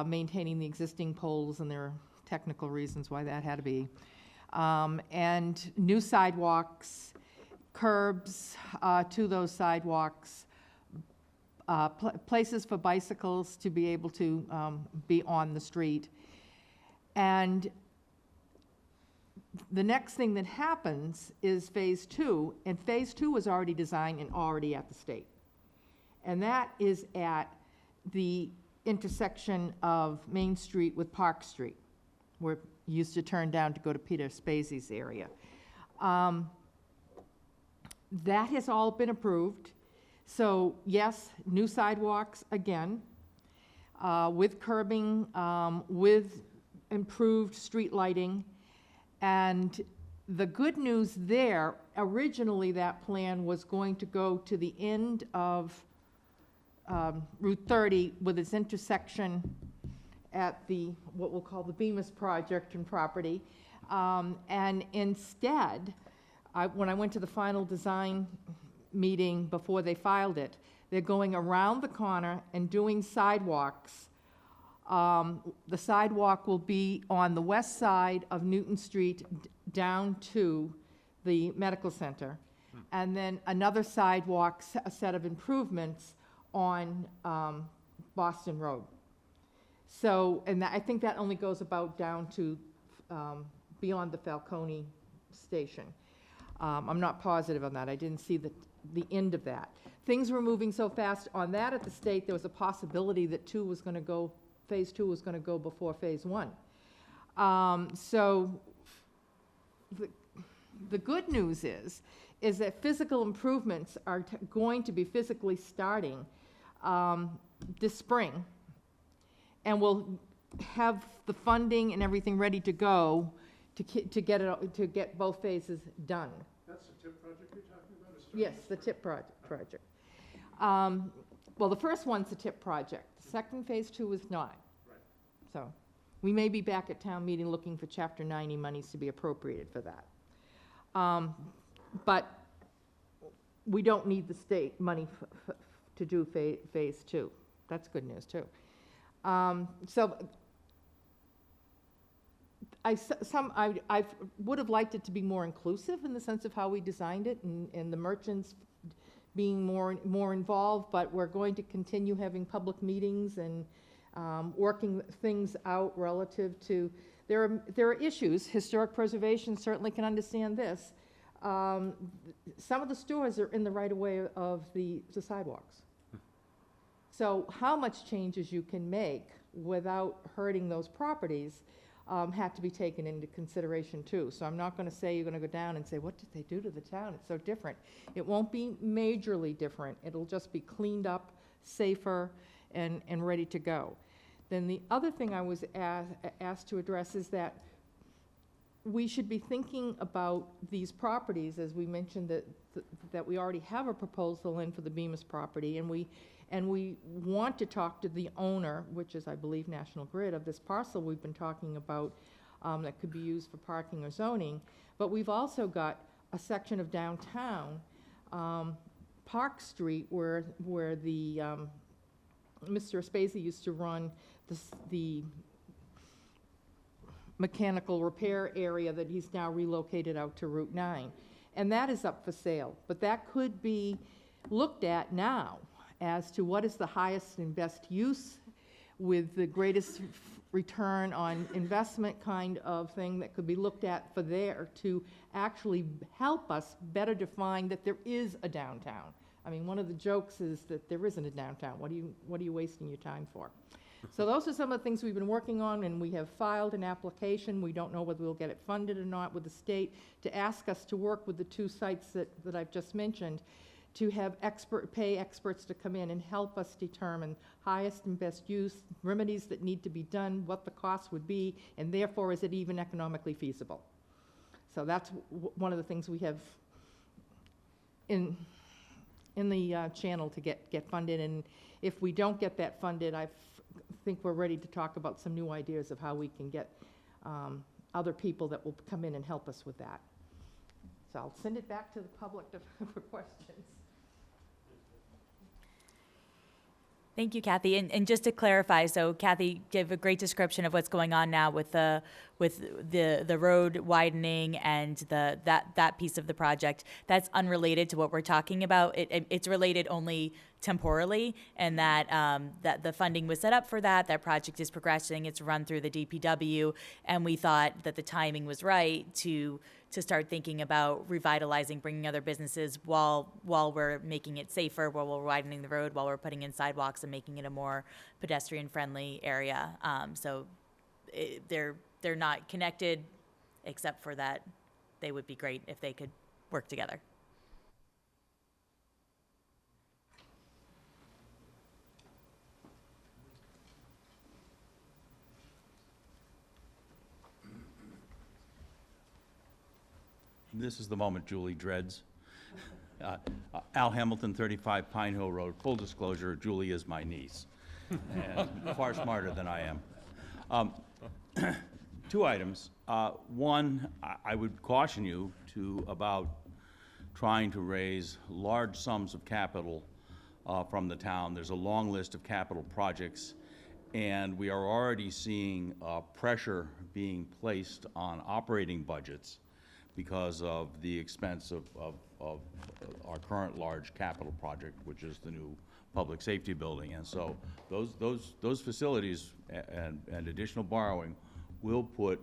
maintaining the existing poles, and there are technical reasons why that had to be. And new sidewalks, curbs to those sidewalks, places for bicycles to be able to be on the street. And the next thing that happens is phase 2, and phase 2 is already designed and already at the state. And that is at the intersection of Main Street with Park Street, where you used to turn down to go to Peter Spazie's area. That has all been approved. So yes, new sidewalks again, with curbing, with improved street lighting. And the good news there, originally that plan was going to go to the end of Route 30 with its intersection at what we'll call the Bemis project and property. And instead, when I went to the final design meeting before they filed it, they're going around the corner and doing sidewalks. The sidewalk will be on the west side of Newton Street down to the medical center. And then another sidewalk, a set of improvements on Boston Road. So, and I think that only goes about down to beyond the Falcone station. I'm not positive on that. I didn't see the end of that. Things were moving so fast on that at the state, there was a possibility that phase 2 was going to go before phase 1. So the good news is that physical improvements are going to be physically starting this spring, and we'll have the funding and everything ready to go to get both phases done. That's the TIP project you're talking about? Yes, the TIP project. Well, the first one's the TIP project. The second phase 2 is not. Right. So we may be back at town meeting looking for Chapter 90 monies to be appropriated for that. But we don't need the state money to do phase 2. That's good news, too. So I would have liked it to be more inclusive in the sense of how we designed it, and the merchants being more involved, but we're going to continue having public meetings and working things out relative to, there are issues. Historic preservation certainly can understand this. Some of the stores are in the right-of-way of the sidewalks. So how much changes you can make without hurting those properties have to be taken into consideration too. So I'm not going to say you're going to go down and say, what did they do to the town? It's so different. It won't be majorly different. It'll just be cleaned up, safer, and ready to go. Then the other thing I was asked to address is that we should be thinking about these properties, as we mentioned that we already have a proposal in for the Bemis property, and we want to talk to the owner, which is, I believe, National Grid, of this parcel we've been talking about that could be used for parking or zoning. But we've also got a section of downtown, Park Street, where the Mr. Aspesi used to run the mechanical repair area that he's now relocated out to Route 9. And that is up for sale. But that could be looked at now as to what is the highest and best use with the greatest return on investment kind of thing that could be looked at for there to actually help us better define that there is a downtown. I mean, one of the jokes is that there isn't a downtown. What are you wasting your time for? So those are some of the things we've been working on, and we have filed an application. We don't know whether we'll get it funded or not with the state to ask us to work with the 2 sites that I've just mentioned to have pay experts to come in and help us determine highest and best use, remedies that need to be done, what the cost would be, and therefore is it even economically feasible. So that's one of the things we have in the channel to get funded, and if we don't get that funded, I think we're ready to talk about some new ideas of how we can get other people that will come in and help us with that. So I'll send it back to the public for questions. Thank you, Kathy. And just to clarify, so Kathy gave a great description of what's going on now with the road widening and that piece of the project. That's unrelated to what we're talking about. It's related only temporally, and that the funding was set up for that. That project is progressing. It's run through the DPW, and we thought that the timing was right to start thinking about revitalizing, bringing other businesses while we're making it safer, while we're widening the road, while we're putting in sidewalks and making it a more pedestrian-friendly area. So they're not connected, except for that they would be great if they could work together. This is the moment Julie dreads. Al Hamilton, 35 Pine Hill Road. Full disclosure, Julie is my niece, and far smarter than I am. 2 items. One, I would caution you about trying to raise large sums of capital from the town. There's a long list of capital projects, and we are already seeing pressure being placed on operating budgets because of the expense of our current large capital project, which is the new public safety building. And so those facilities and additional borrowing will put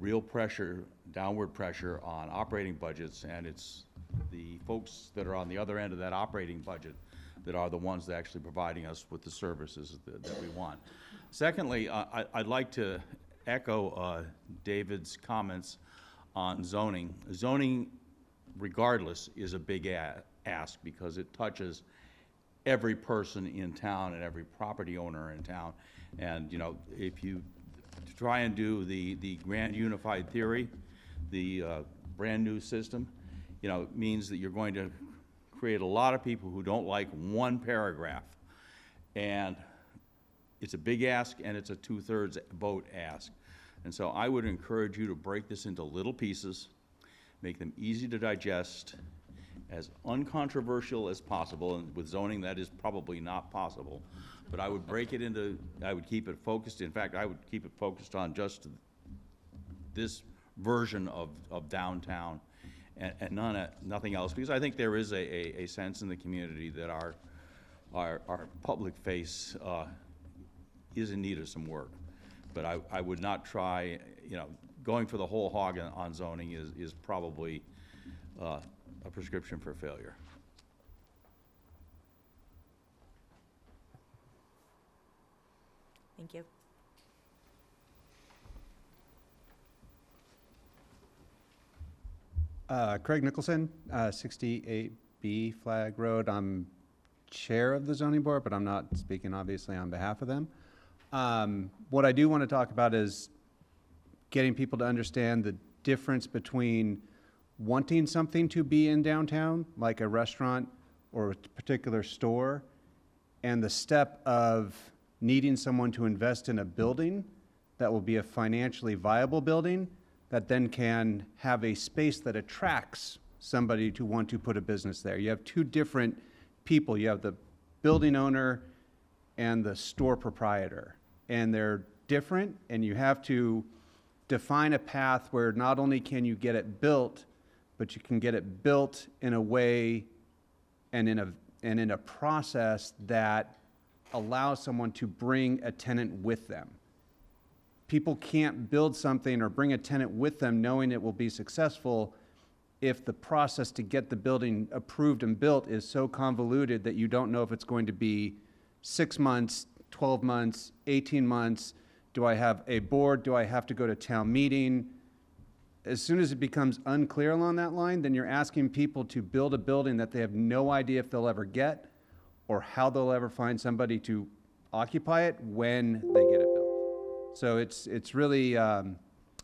real pressure, downward pressure on operating budgets, and it's the folks that are on the other end of that operating budget that are the ones that are actually providing us with the services that we want. Secondly, I'd like to echo David's comments on zoning. Zoning, regardless, is a big ask because it touches every person in town and every property owner in town. And, you know, if you try and do the grand unified theory, the brand-new system, you know, it means that you're going to create a lot of people who don't like one paragraph. And it's a big ask, and it's a 2/3 vote ask. And so I would encourage you to break this into little pieces, make them easy to digest, as uncontroversial as possible, and with zoning that is probably not possible. But I would break it into, I would keep it focused, in fact, I would keep it focused on just this version of downtown and nothing else, because I think there is a sense in the community that our public face is in need of some work. But I would not try, you know, going for the whole hog on zoning is probably a prescription for failure. Thank you. Craig Nicholson, 68B Flag Road. I'm chair of the zoning board, but I'm not speaking obviously on behalf of them. What I do want to talk about is getting people to understand the difference between wanting something to be in downtown, like a restaurant or a particular store, and the step of needing someone to invest in a building that will be a financially viable building that then can have a space that attracts somebody to want to put a business there. You have two different people. You have the building owner and the store proprietor, and they're different, and you have to define a path where not only can you get it built, but you can get it built in a way and in a process that allows someone to bring a tenant with them. People can't build something or bring a tenant with them knowing it will be successful if the process to get the building approved and built is so convoluted that you don't know if it's going to be 6 months, 12 months, 18 months. Do I have a board? Do I have to go to town meeting? As soon as it becomes unclear along that line, then you're asking people to build a building that they have no idea if they'll ever get or how they'll ever find somebody to occupy it when they get it built. So it's really, I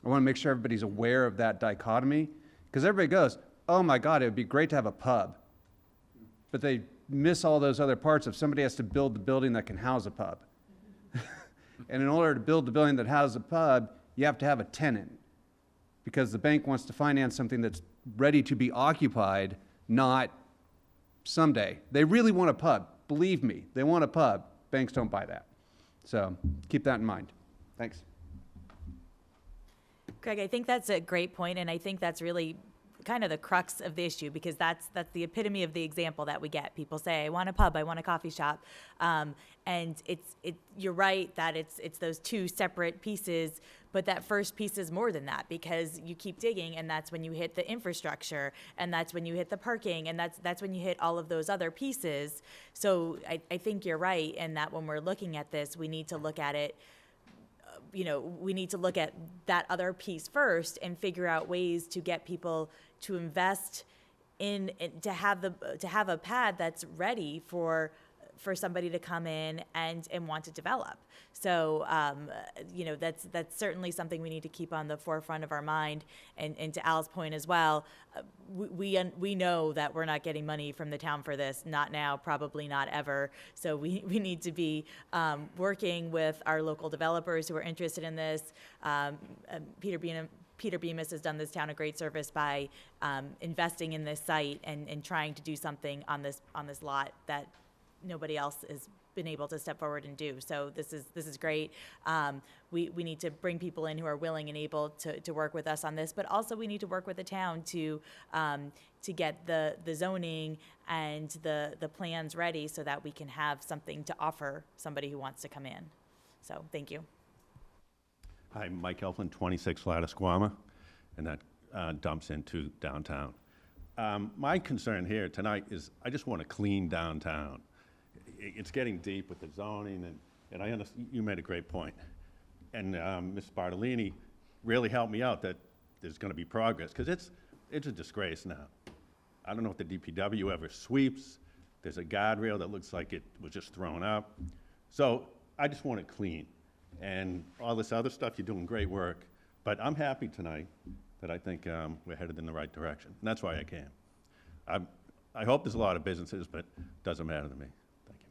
want to make sure everybody's aware of that dichotomy, because everybody goes, oh my God, it would be great to have a pub. But they miss all those other parts of somebody has to build the building that can house a pub. And in order to build the building that houses a pub, you have to have a tenant, because the bank wants to finance something that's ready to be occupied, not someday. They really want a pub. Believe me, they want a pub. Banks don't buy that. So keep that in mind. Thanks. Greg, I think that's a great point, and I think that's really kind of the crux of the issue, because that's the epitome of the example that we get. People say, I want a pub, I want a coffee shop. And you're right that it's those two separate pieces, but that first piece is more than that, because you keep digging, and that's when you hit the infrastructure, and that's when you hit the parking, and that's when you hit all of those other pieces. So I think you're right in that when we're looking at this, we need to look at it, we need to look at that other piece first and figure out ways to get people to invest in, to have a pad that's ready for somebody to come in and want to develop. So, that's certainly something we need to keep on the forefront of our mind. And to Al's point as well, we know that we're not getting money from the town for this, not now, probably not ever. So we need to be working with our local developers who are interested in this. Peter Bemis has done this town a great service by investing in this site and trying to do something on this lot that nobody else has been able to step forward and do. So this is great. We need to bring people in who are willing and able to work with us on this, but also we need to work with the town to get the zoning and the plans ready so that we can have something to offer somebody who wants to come in. So thank you. Hi, Mike Elflin, 26 Lattisquama, and that dumps into downtown. My concern here tonight is I just want to clean downtown. It's getting deep with the zoning, and I understand, you made a great point. And Ms. Bartolini really helped me out that there's gonna be progress, because it's a disgrace now. I don't know if the DPW ever sweeps. There's a guardrail that looks like it was just thrown up. So I just want it clean. And all this other stuff, you're doing great work. But I'm happy tonight that I think we're headed in the right direction. And that's why I came. I hope there's a lot of businesses, but it doesn't matter to me. Thank you.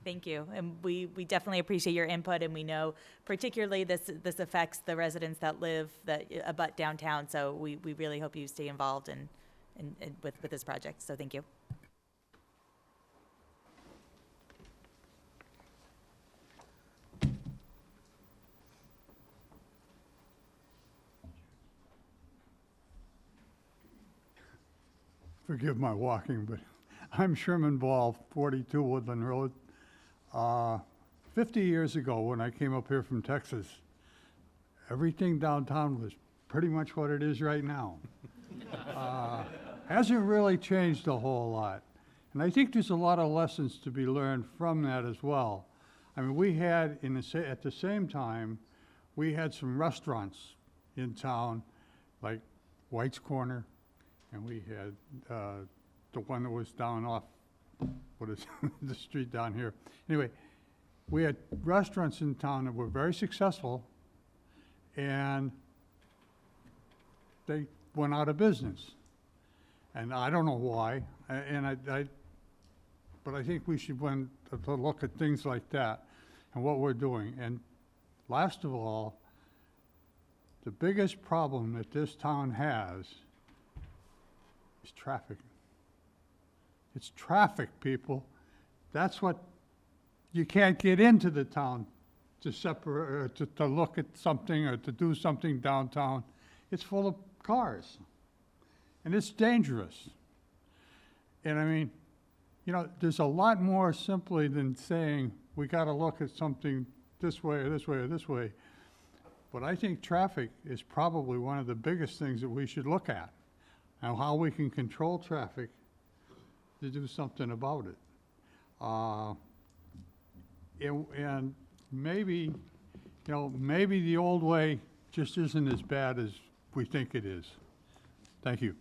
Thank you. And we definitely appreciate your input, and we know particularly this affects the residents that live that abut downtown. So we really hope you stay involved and with this project. So thank you. Forgive my walking, but I'm Sherman Ball, 42 Woodland Road. 50 years ago, when I came up here from Texas, everything downtown was pretty much what it is right now. Hasn't really changed a whole lot. And I think there's a lot of lessons to be learned from that as well. I mean, we had, at the same time, we had some restaurants in town, like White's Corner, and we had the one that was down off, what is the street down here. Anyway, we had restaurants in town that were very successful, and they went out of business. And I don't know why, but I think we should want to look at things like that and what we're doing. And last of all, the biggest problem that this town has is traffic. It's traffic, people. That's what, you can't get into the town to separate, to look at something or to do something downtown. It's full of cars, and it's dangerous. And I mean, you know, there's a lot more simply than saying we got to look at something this way or this way or this way. But I think traffic is probably one of the biggest things that we should look at, and how we can control traffic to do something about it. And maybe, you know, maybe the old way just isn't as bad as we think it is. Thank you.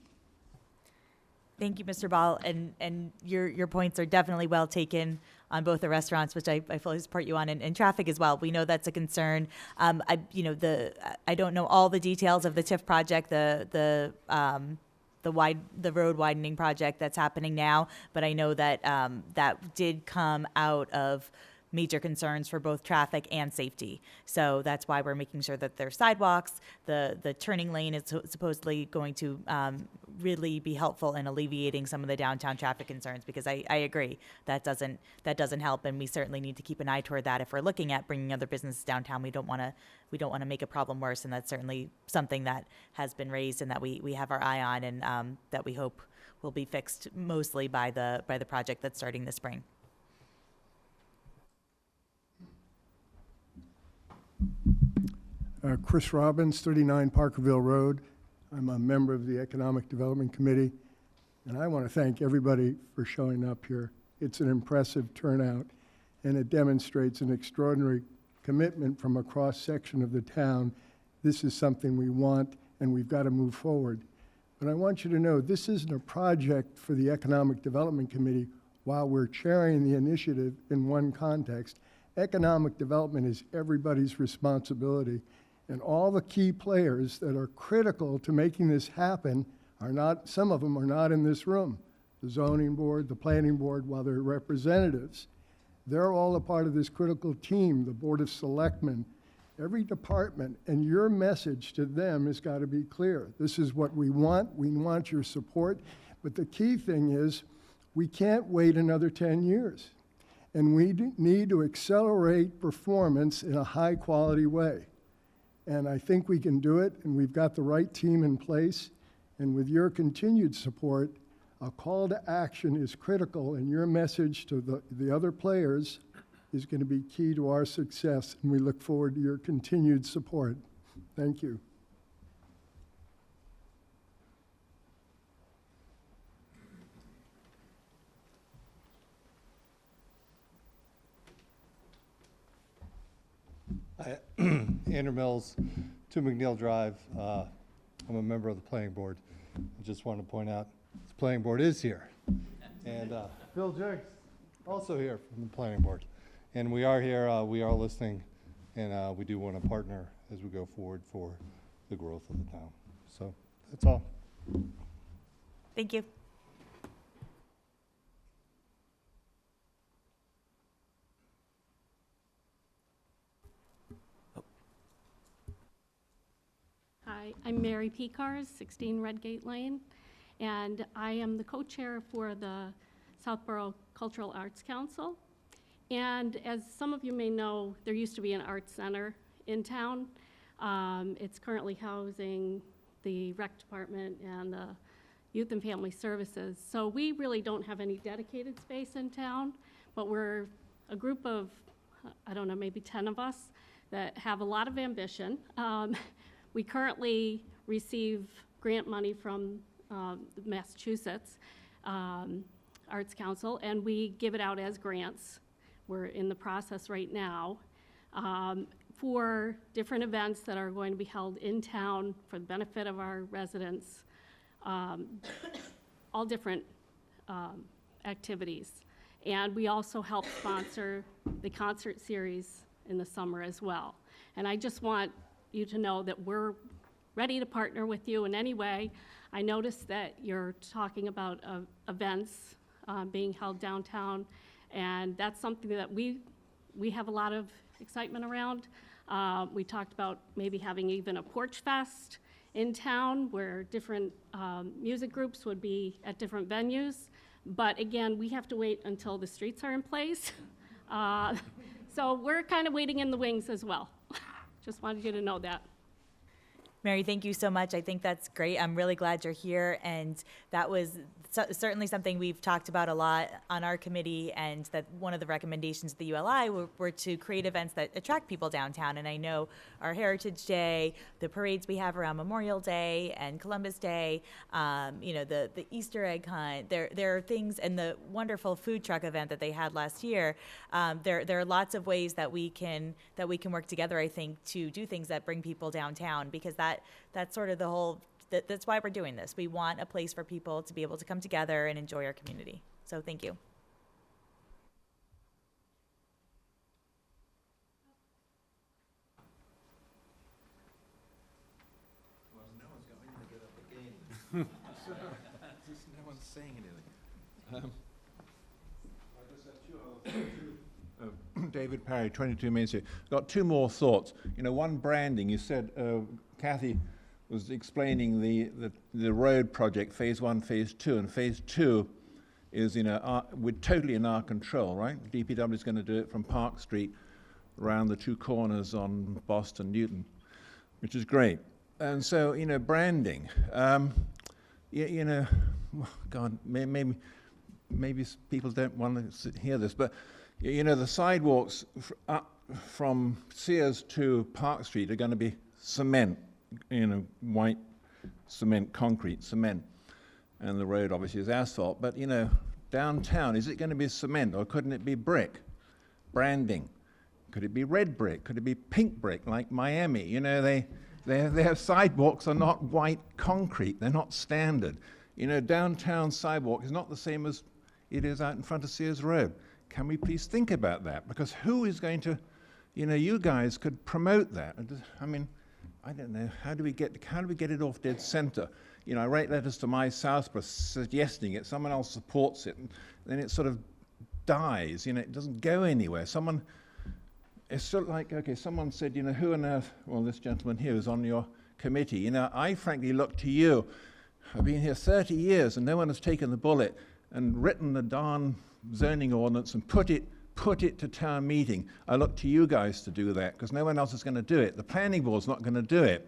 Thank you, Mr. Ball, and your points are definitely well taken on both the restaurants, which I fully support you on, and traffic as well. We know that's a concern. I don't know all the details of the TIF project, the road widening project that's happening now, but I know that that did come out of major concerns for both traffic and safety. So that's why we're making sure that there's sidewalks. The turning lane is supposedly going to really be helpful in alleviating some of the downtown traffic concerns, because I agree that doesn't help, and we certainly need to keep an eye toward that. If we're looking at bringing other businesses downtown, we don't want to make a problem worse, and that's certainly something that has been raised and that we have our eye on, and that we hope will be fixed mostly by the project that's starting this spring. Chris Robbins, 39 Parkerville Road. I'm a member of the Economic Development Committee, and I want to thank everybody for showing up here. It's an impressive turnout, and it demonstrates an extraordinary commitment from a cross-section of the town. This is something we want, and we've got to move forward. But I want you to know this isn't a project for the Economic Development Committee while we're chairing the initiative in one context. Economic development is everybody's responsibility. And all the key players that are critical to making this happen are not, some of them are not in this room. The zoning board, the planning board, while they're representatives, they're all a part of this critical team, the Board of Selectmen, every department, and your message to them has got to be clear. This is what we want your support, but the key thing is we can't wait another 10 years. And we need to accelerate performance in a high-quality way. And I think we can do it, and we've got the right team in place. And with your continued support, a call to action is critical, and your message to the other players is going to be key to our success, and we look forward to your continued support. Thank you. Andrew Mills, 2 McNeil Drive. I'm a member of the planning board. I just want to point out, the planning board is here. And Bill Jiggs, also here from the planning board. And we are here, we are listening, and we do want to partner as we go forward for the growth of the town. So that's all. Thank you. Hi, I'm Mary Pecars, 16 Redgate Lane, and I am the co-chair for the Southborough Cultural Arts Council. And as some of you may know, there used to be an arts center in town. It's currently housing the rec department and the youth and family services. So we really don't have any dedicated space in town, but we're a group of, I don't know, maybe 10 of us that have a lot of ambition. We currently receive grant money from Massachusetts Arts Council, and we give it out as grants. We're in the process right now for different events that are going to be held in town for the benefit of our residents, all different activities. And we also help sponsor the concert series in the summer as well. And I just want you to know that we're ready to partner with you in any way. I noticed that you're talking about events being held downtown, and that's something that we have a lot of excitement around. We talked about maybe having even a porch fest in town where different music groups would be at different venues. But again, we have to wait until the streets are in place. So we're kind of waiting in the wings as well. Just wanted you to know that. Mary, thank you so much. I think that's great. I'm really glad you're here, and that was certainly something we've talked about a lot on our committee, and that one of the recommendations of the ULI were to create events that attract people downtown. And I know our Heritage Day, the parades we have around Memorial Day and Columbus Day, the Easter egg hunt, there are things, and the wonderful food truck event that they had last year. There are lots of ways that we can work together, I think, to do things that bring people downtown, because that's sort of the whole. That's why we're doing this. We want a place for people to be able to come together and enjoy our community. So thank you. Well, no one's got anything good up again. No one's saying anything. David Parry, 22 Main Street. Got two more thoughts. One, branding. You said, Kathy was explaining the road project, phase 1, phase 2, and phase 2 is we're totally in our control, right? DPW is going to do it from Park Street around the two corners on Boston Newton, which is great. And so, branding. God, maybe people don't want to hear this, but the sidewalks up from Sears to Park Street are going to be cement. White cement, concrete cement, and the road obviously is asphalt. But downtown, is it going to be cement, or couldn't it be brick? Branding. Could it be red brick? Could it be pink brick like Miami? Their sidewalks are not white concrete. They're not standard. Downtown sidewalk is not the same as it is out in front of Sears Road. Can we please think about that? Because who is going to, you guys could promote that. I don't know. How do we get it off dead center? I write letters to my Southborough suggesting it. Someone else supports it, and then it sort of dies. It doesn't go anywhere. It's sort of like, okay, someone said, who on earth? Well, this gentleman here is on your committee. I frankly look to you. I've been here 30 years, and no one has taken the bullet and written the darn zoning ordinance and put it to town meeting. I look to you guys to do that, because no one else is going to do it. The planning board's not going to do it.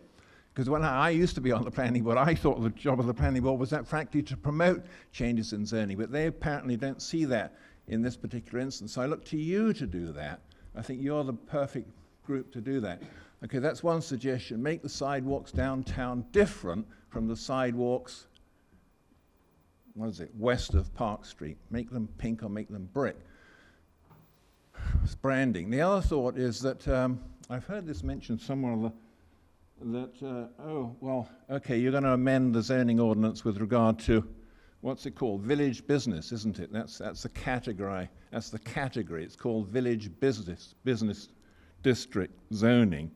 Because when I used to be on the planning board, I thought the job of the planning board was that, frankly, to promote changes in zoning. But they apparently don't see that in this particular instance. So I look to you to do that. I think you're the perfect group to do that. Okay, that's one suggestion. Make the sidewalks downtown different from the sidewalks, west of Park Street. Make them pink or make them brick. It's branding. The other thought is that I've heard this mentioned somewhere that, oh, well, okay, you're going to amend the zoning ordinance with regard to, what's it called? Village business, isn't it? That's the category. That's the category. It's called village business district zoning.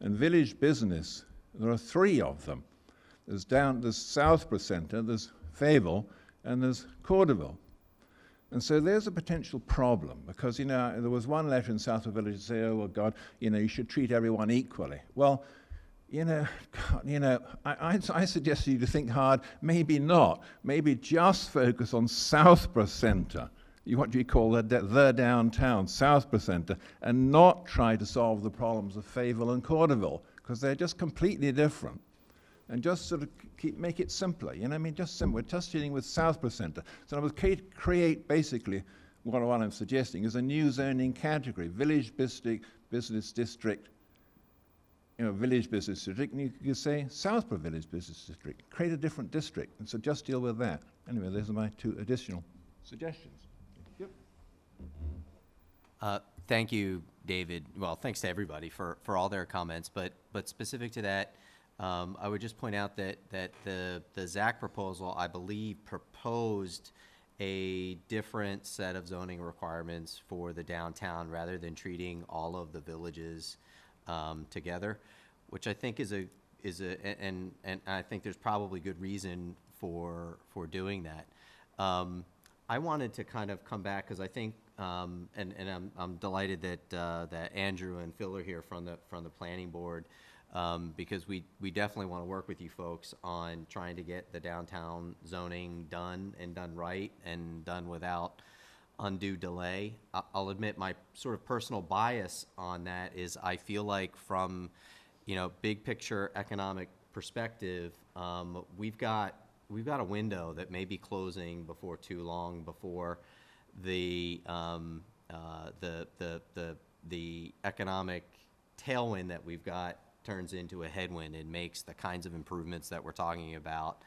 And village business, there are 3 of them. There's Southborough Centre, there's Fayetteville, and there's Cordoville. And so there's a potential problem because, you know, there was one letter in Southborough Village to say, oh, well, God, you know, you should treat everyone equally. Well, you know, God, you know, I suggest you to think hard, maybe not. Maybe just focus on Southborough Centre, what do you call the downtown, Southborough Centre, and not try to solve the problems of Fayetteville and Cordoville, because they're just completely different. And just sort of make it simpler, you know, I mean, just simple. We're just dealing with Southborough Centre. So I would create basically what I'm suggesting is a new zoning category, village business district, you know, village business district, and you could say Southborough Village Business District. Create a different district, and so just deal with that. Anyway, those are my 2 additional suggestions. Yep. Thank you, David. Well, thanks to everybody for all their comments, but specific to that, I would just point out that the ZAC proposal, I believe, proposed a different set of zoning requirements for the downtown rather than treating all of the villages together, which I think is and I think there's probably good reason for doing that. I wanted to kind of come back because I think, and I'm delighted that Andrew and Phil are here from the planning board, because we definitely want to work with you folks on trying to get the downtown zoning done and done right and done without undue delay. I'll admit my sort of personal bias on that is I feel like from, you know, big picture economic perspective, we've got a window that may be closing before too long before the economic tailwind that we've got turns into a headwind and makes the kinds of improvements that we're talking about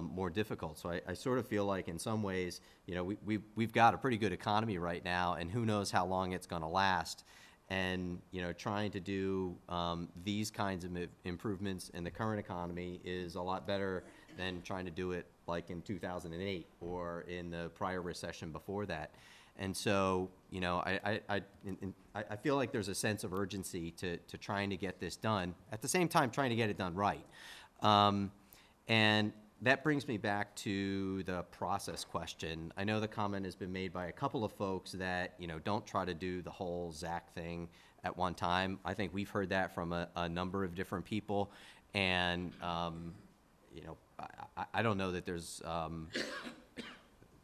more difficult. So I sort of feel like in some ways, you know, we've got a pretty good economy right now, and who knows how long it's going to last. And, you know, trying to do these kinds of improvements in the current economy is a lot better than trying to do it like in 2008 or in the prior recession before that. And so, you know, I feel like there's a sense of urgency to trying to get this done, at the same time trying to get it done right. And that brings me back to the process question. I know the comment has been made by a couple of folks that, you know, don't try to do the whole ZAC thing at one time. I think we've heard that from a number of different people. And, you know, I don't know that there's,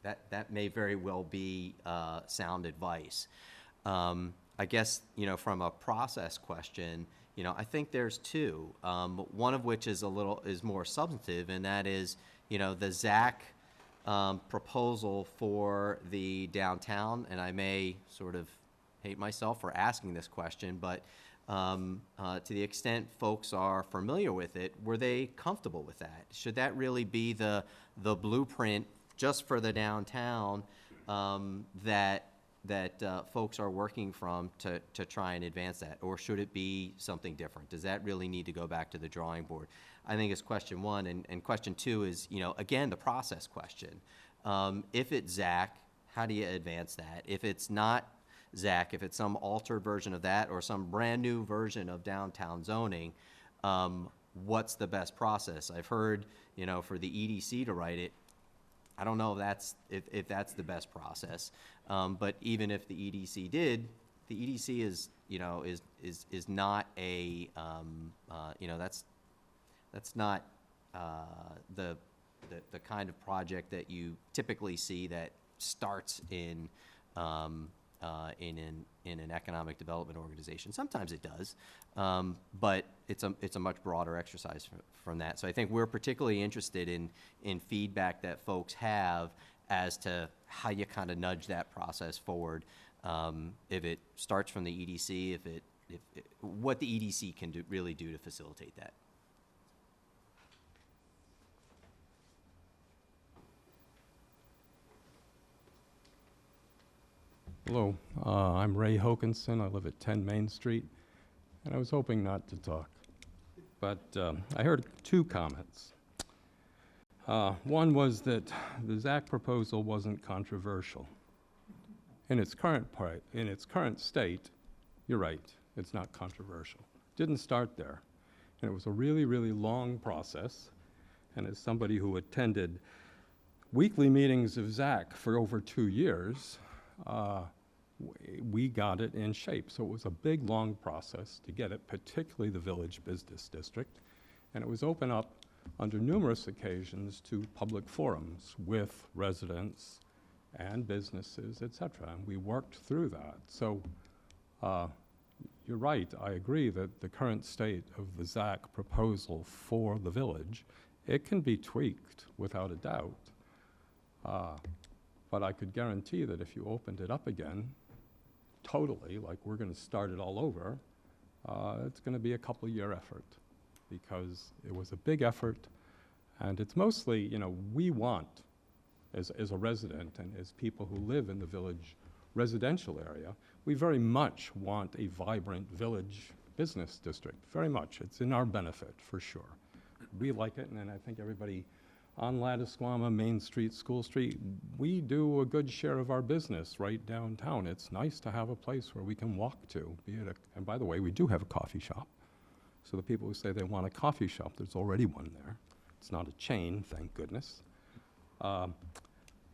that may very well be sound advice. I guess, you know, from a process question, you know, I think there's 2. One of which is more substantive, and that is, you know, the ZAC proposal for the downtown. And I may sort of hate myself for asking this question, but to the extent folks are familiar with it, were they comfortable with that? Should that really be the blueprint just for the downtown that folks are working from to try and advance that? Or should it be something different? Does that really need to go back to the drawing board? I think it's question 1. And question 2 is, you know, again, the process question. If it's ZAC, how do you advance that? If it's not ZAC, if it's some altered version of that or some brand new version of downtown zoning, what's the best process? I've heard, you know, for the EDC to write it. I don't know if that's the best process, but even if the EDC did, the EDC is, you know, is not a, you know, that's not the kind of project that you typically see that starts in an economic development organization. Sometimes it does, but it's a much broader exercise from that. So I think we're particularly interested in feedback that folks have as to how you kind of nudge that process forward. If it starts from the EDC, what the EDC can really do to facilitate that. Hello, I'm Ray Hokinson. I live at 10 Main Street, and I was hoping not to talk. but I heard two comments. One was that the ZAC proposal wasn't controversial. In its current state, you're right, it's not controversial. Didn't start there. And it was a really, really long process. And as somebody who attended weekly meetings of ZAC for over 2 years, we got it in shape. So it was a big, long process to get it, particularly the Village Business District. And it was open up under numerous occasions to public forums with residents and businesses, et cetera. And we worked through that. So you're right, I agree that the current state of the ZAC proposal for the village, it can be tweaked without a doubt. But I could guarantee that if you opened it up again, totally, like we're going to start it all over, it's going to be a couple-year effort because it was a big effort. And it's mostly, you know, we want, as a resident and as people who live in the village residential area, we very much want a vibrant village business district, very much. It's in our benefit, for sure. We like it, and I think everybody on Ladisquama, Main Street, School Street, we do a good share of our business right downtown. It's nice to have a place where we can walk to, and by the way, we do have a coffee shop. So the people who say they want a coffee shop, there's already one there. It's not a chain, thank goodness.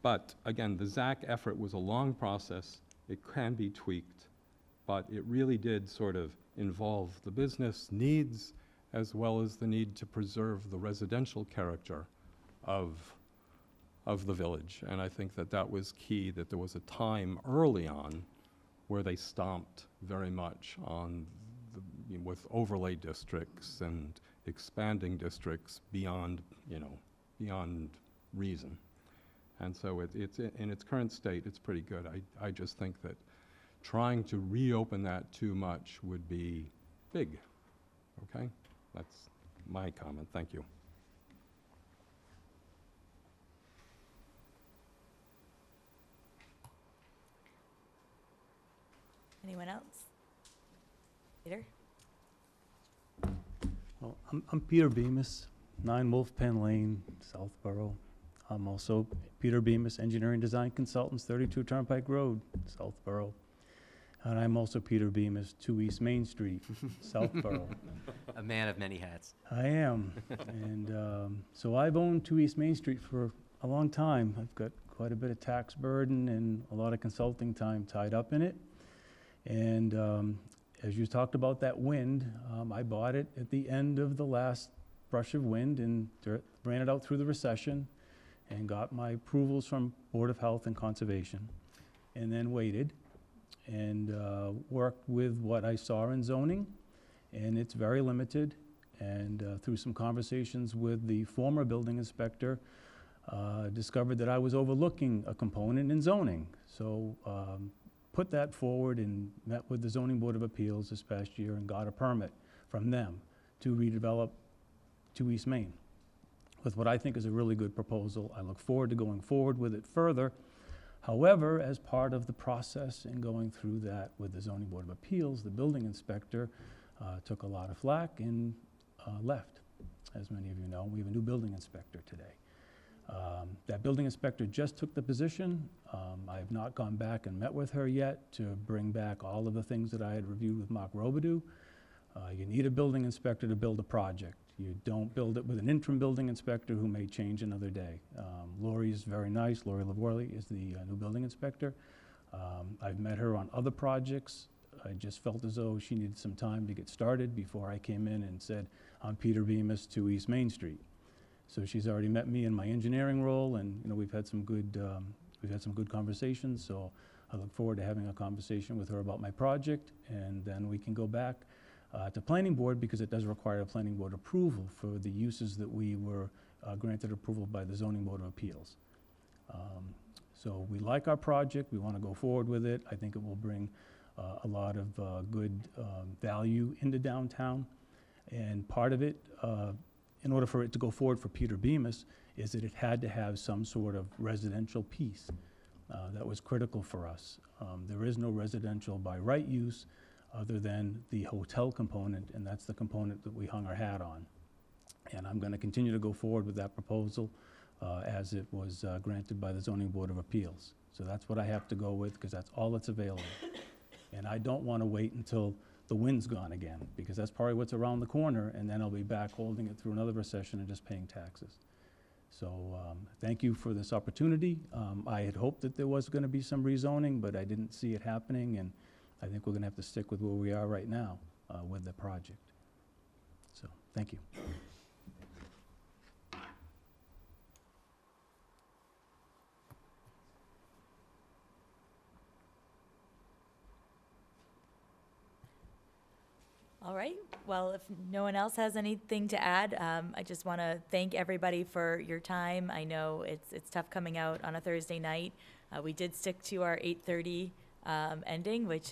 But again, the ZAC effort was a long process. It can be tweaked, but it really did sort of involve the business needs as well as the need to preserve the residential character of the village. And I think that that was key, that there was a time early on where they stomped very much on with overlay districts and expanding districts beyond, beyond reason. And so it's in its current state, it's pretty good. I just think that trying to reopen that too much would be big, okay? That's my comment, thank you. Anyone else? Peter? Well, I'm Peter Bemis, 9 Wolf Pen Lane, Southborough. I'm also Peter Bemis, Engineering Design Consultants, 32 Turnpike Road, Southborough. And I'm also Peter Bemis, 2 East Main Street, Southborough. A man of many hats. I am. And so I've owned 2 East Main Street for a long time. I've got quite a bit of tax burden and a lot of consulting time tied up in it. And as you talked about that wind, I bought it at the end of the last brush of wind and ran it out through the recession and got my approvals from Board of Health and Conservation, and then waited and worked with what I saw in zoning, and it's very limited. And through some conversations with the former building inspector, discovered that I was overlooking a component in zoning. So put that forward and met with the Zoning Board of Appeals this past year and got a permit from them to redevelop 2 East Main with what I think is a really good proposal. I look forward to going forward with it further. However, as part of the process in going through that with the Zoning Board of Appeals, the building inspector took a lot of flack and left. As many of you know, we have a new building inspector today. That building inspector just took the position. I have not gone back and met with her yet to bring back all of the things that I had reviewed with Mark Robidoux. You need a building inspector to build a project. You don't build it with an interim building inspector who may change another day. Lori is very nice. Lori Lavorley is the new building inspector. I've met her on other projects. I just felt as though she needed some time to get started before I came in and said, I'm Peter Bemis, 2 East Main Street. So she's already met me in my engineering role, and we've had some good conversations. So I look forward to having a conversation with her about my project, and then we can go back to planning board, because it does require a planning board approval for the uses that we were granted approval by the Zoning Board of Appeals. So we like our project. We want to go forward with it. I think it will bring a lot of good value into downtown, and part of it, in order for it to go forward for Peter Bemis, is that it had to have some sort of residential piece. That was critical for us. There is no residential by right use other than the hotel component, and that's the component that we hung our hat on. And I'm going to continue to go forward with that proposal as it was granted by the Zoning Board of Appeals. So that's what I have to go with, because that's all that's available. And I don't want to wait until the wind's gone again, because that's probably what's around the corner, and then I'll be back holding it through another recession and just paying taxes. So thank you for this opportunity. I had hoped that there was going to be some rezoning, but I didn't see it happening, and I think we're going to have to stick with where we are right now with the project. So thank you. All right. Well, if no one else has anything to add, I just want to thank everybody for your time. I know it's tough coming out on a Thursday night. We did stick to our 8:30 ending, which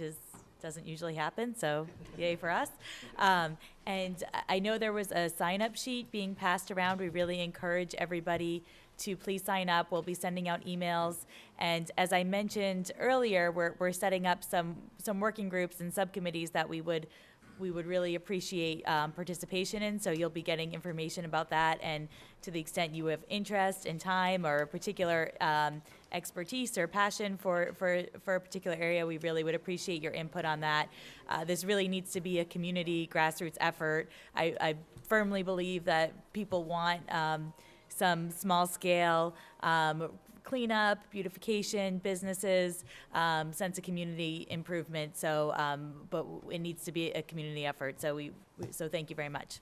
doesn't usually happen, so yay for us. And I know there was a sign-up sheet being passed around. We really encourage everybody to please sign up. We'll be sending out emails. And as I mentioned earlier, we're setting up some working groups and subcommittees that we would really appreciate participation in, so you'll be getting information about that. And to the extent you have interest and time or a particular expertise or passion for a particular area, we really would appreciate your input on that. This really needs to be a community grassroots effort. I firmly believe that people want some small-scale cleanup, beautification, businesses, sense of community improvement. So, but it needs to be a community effort. So so thank you very much.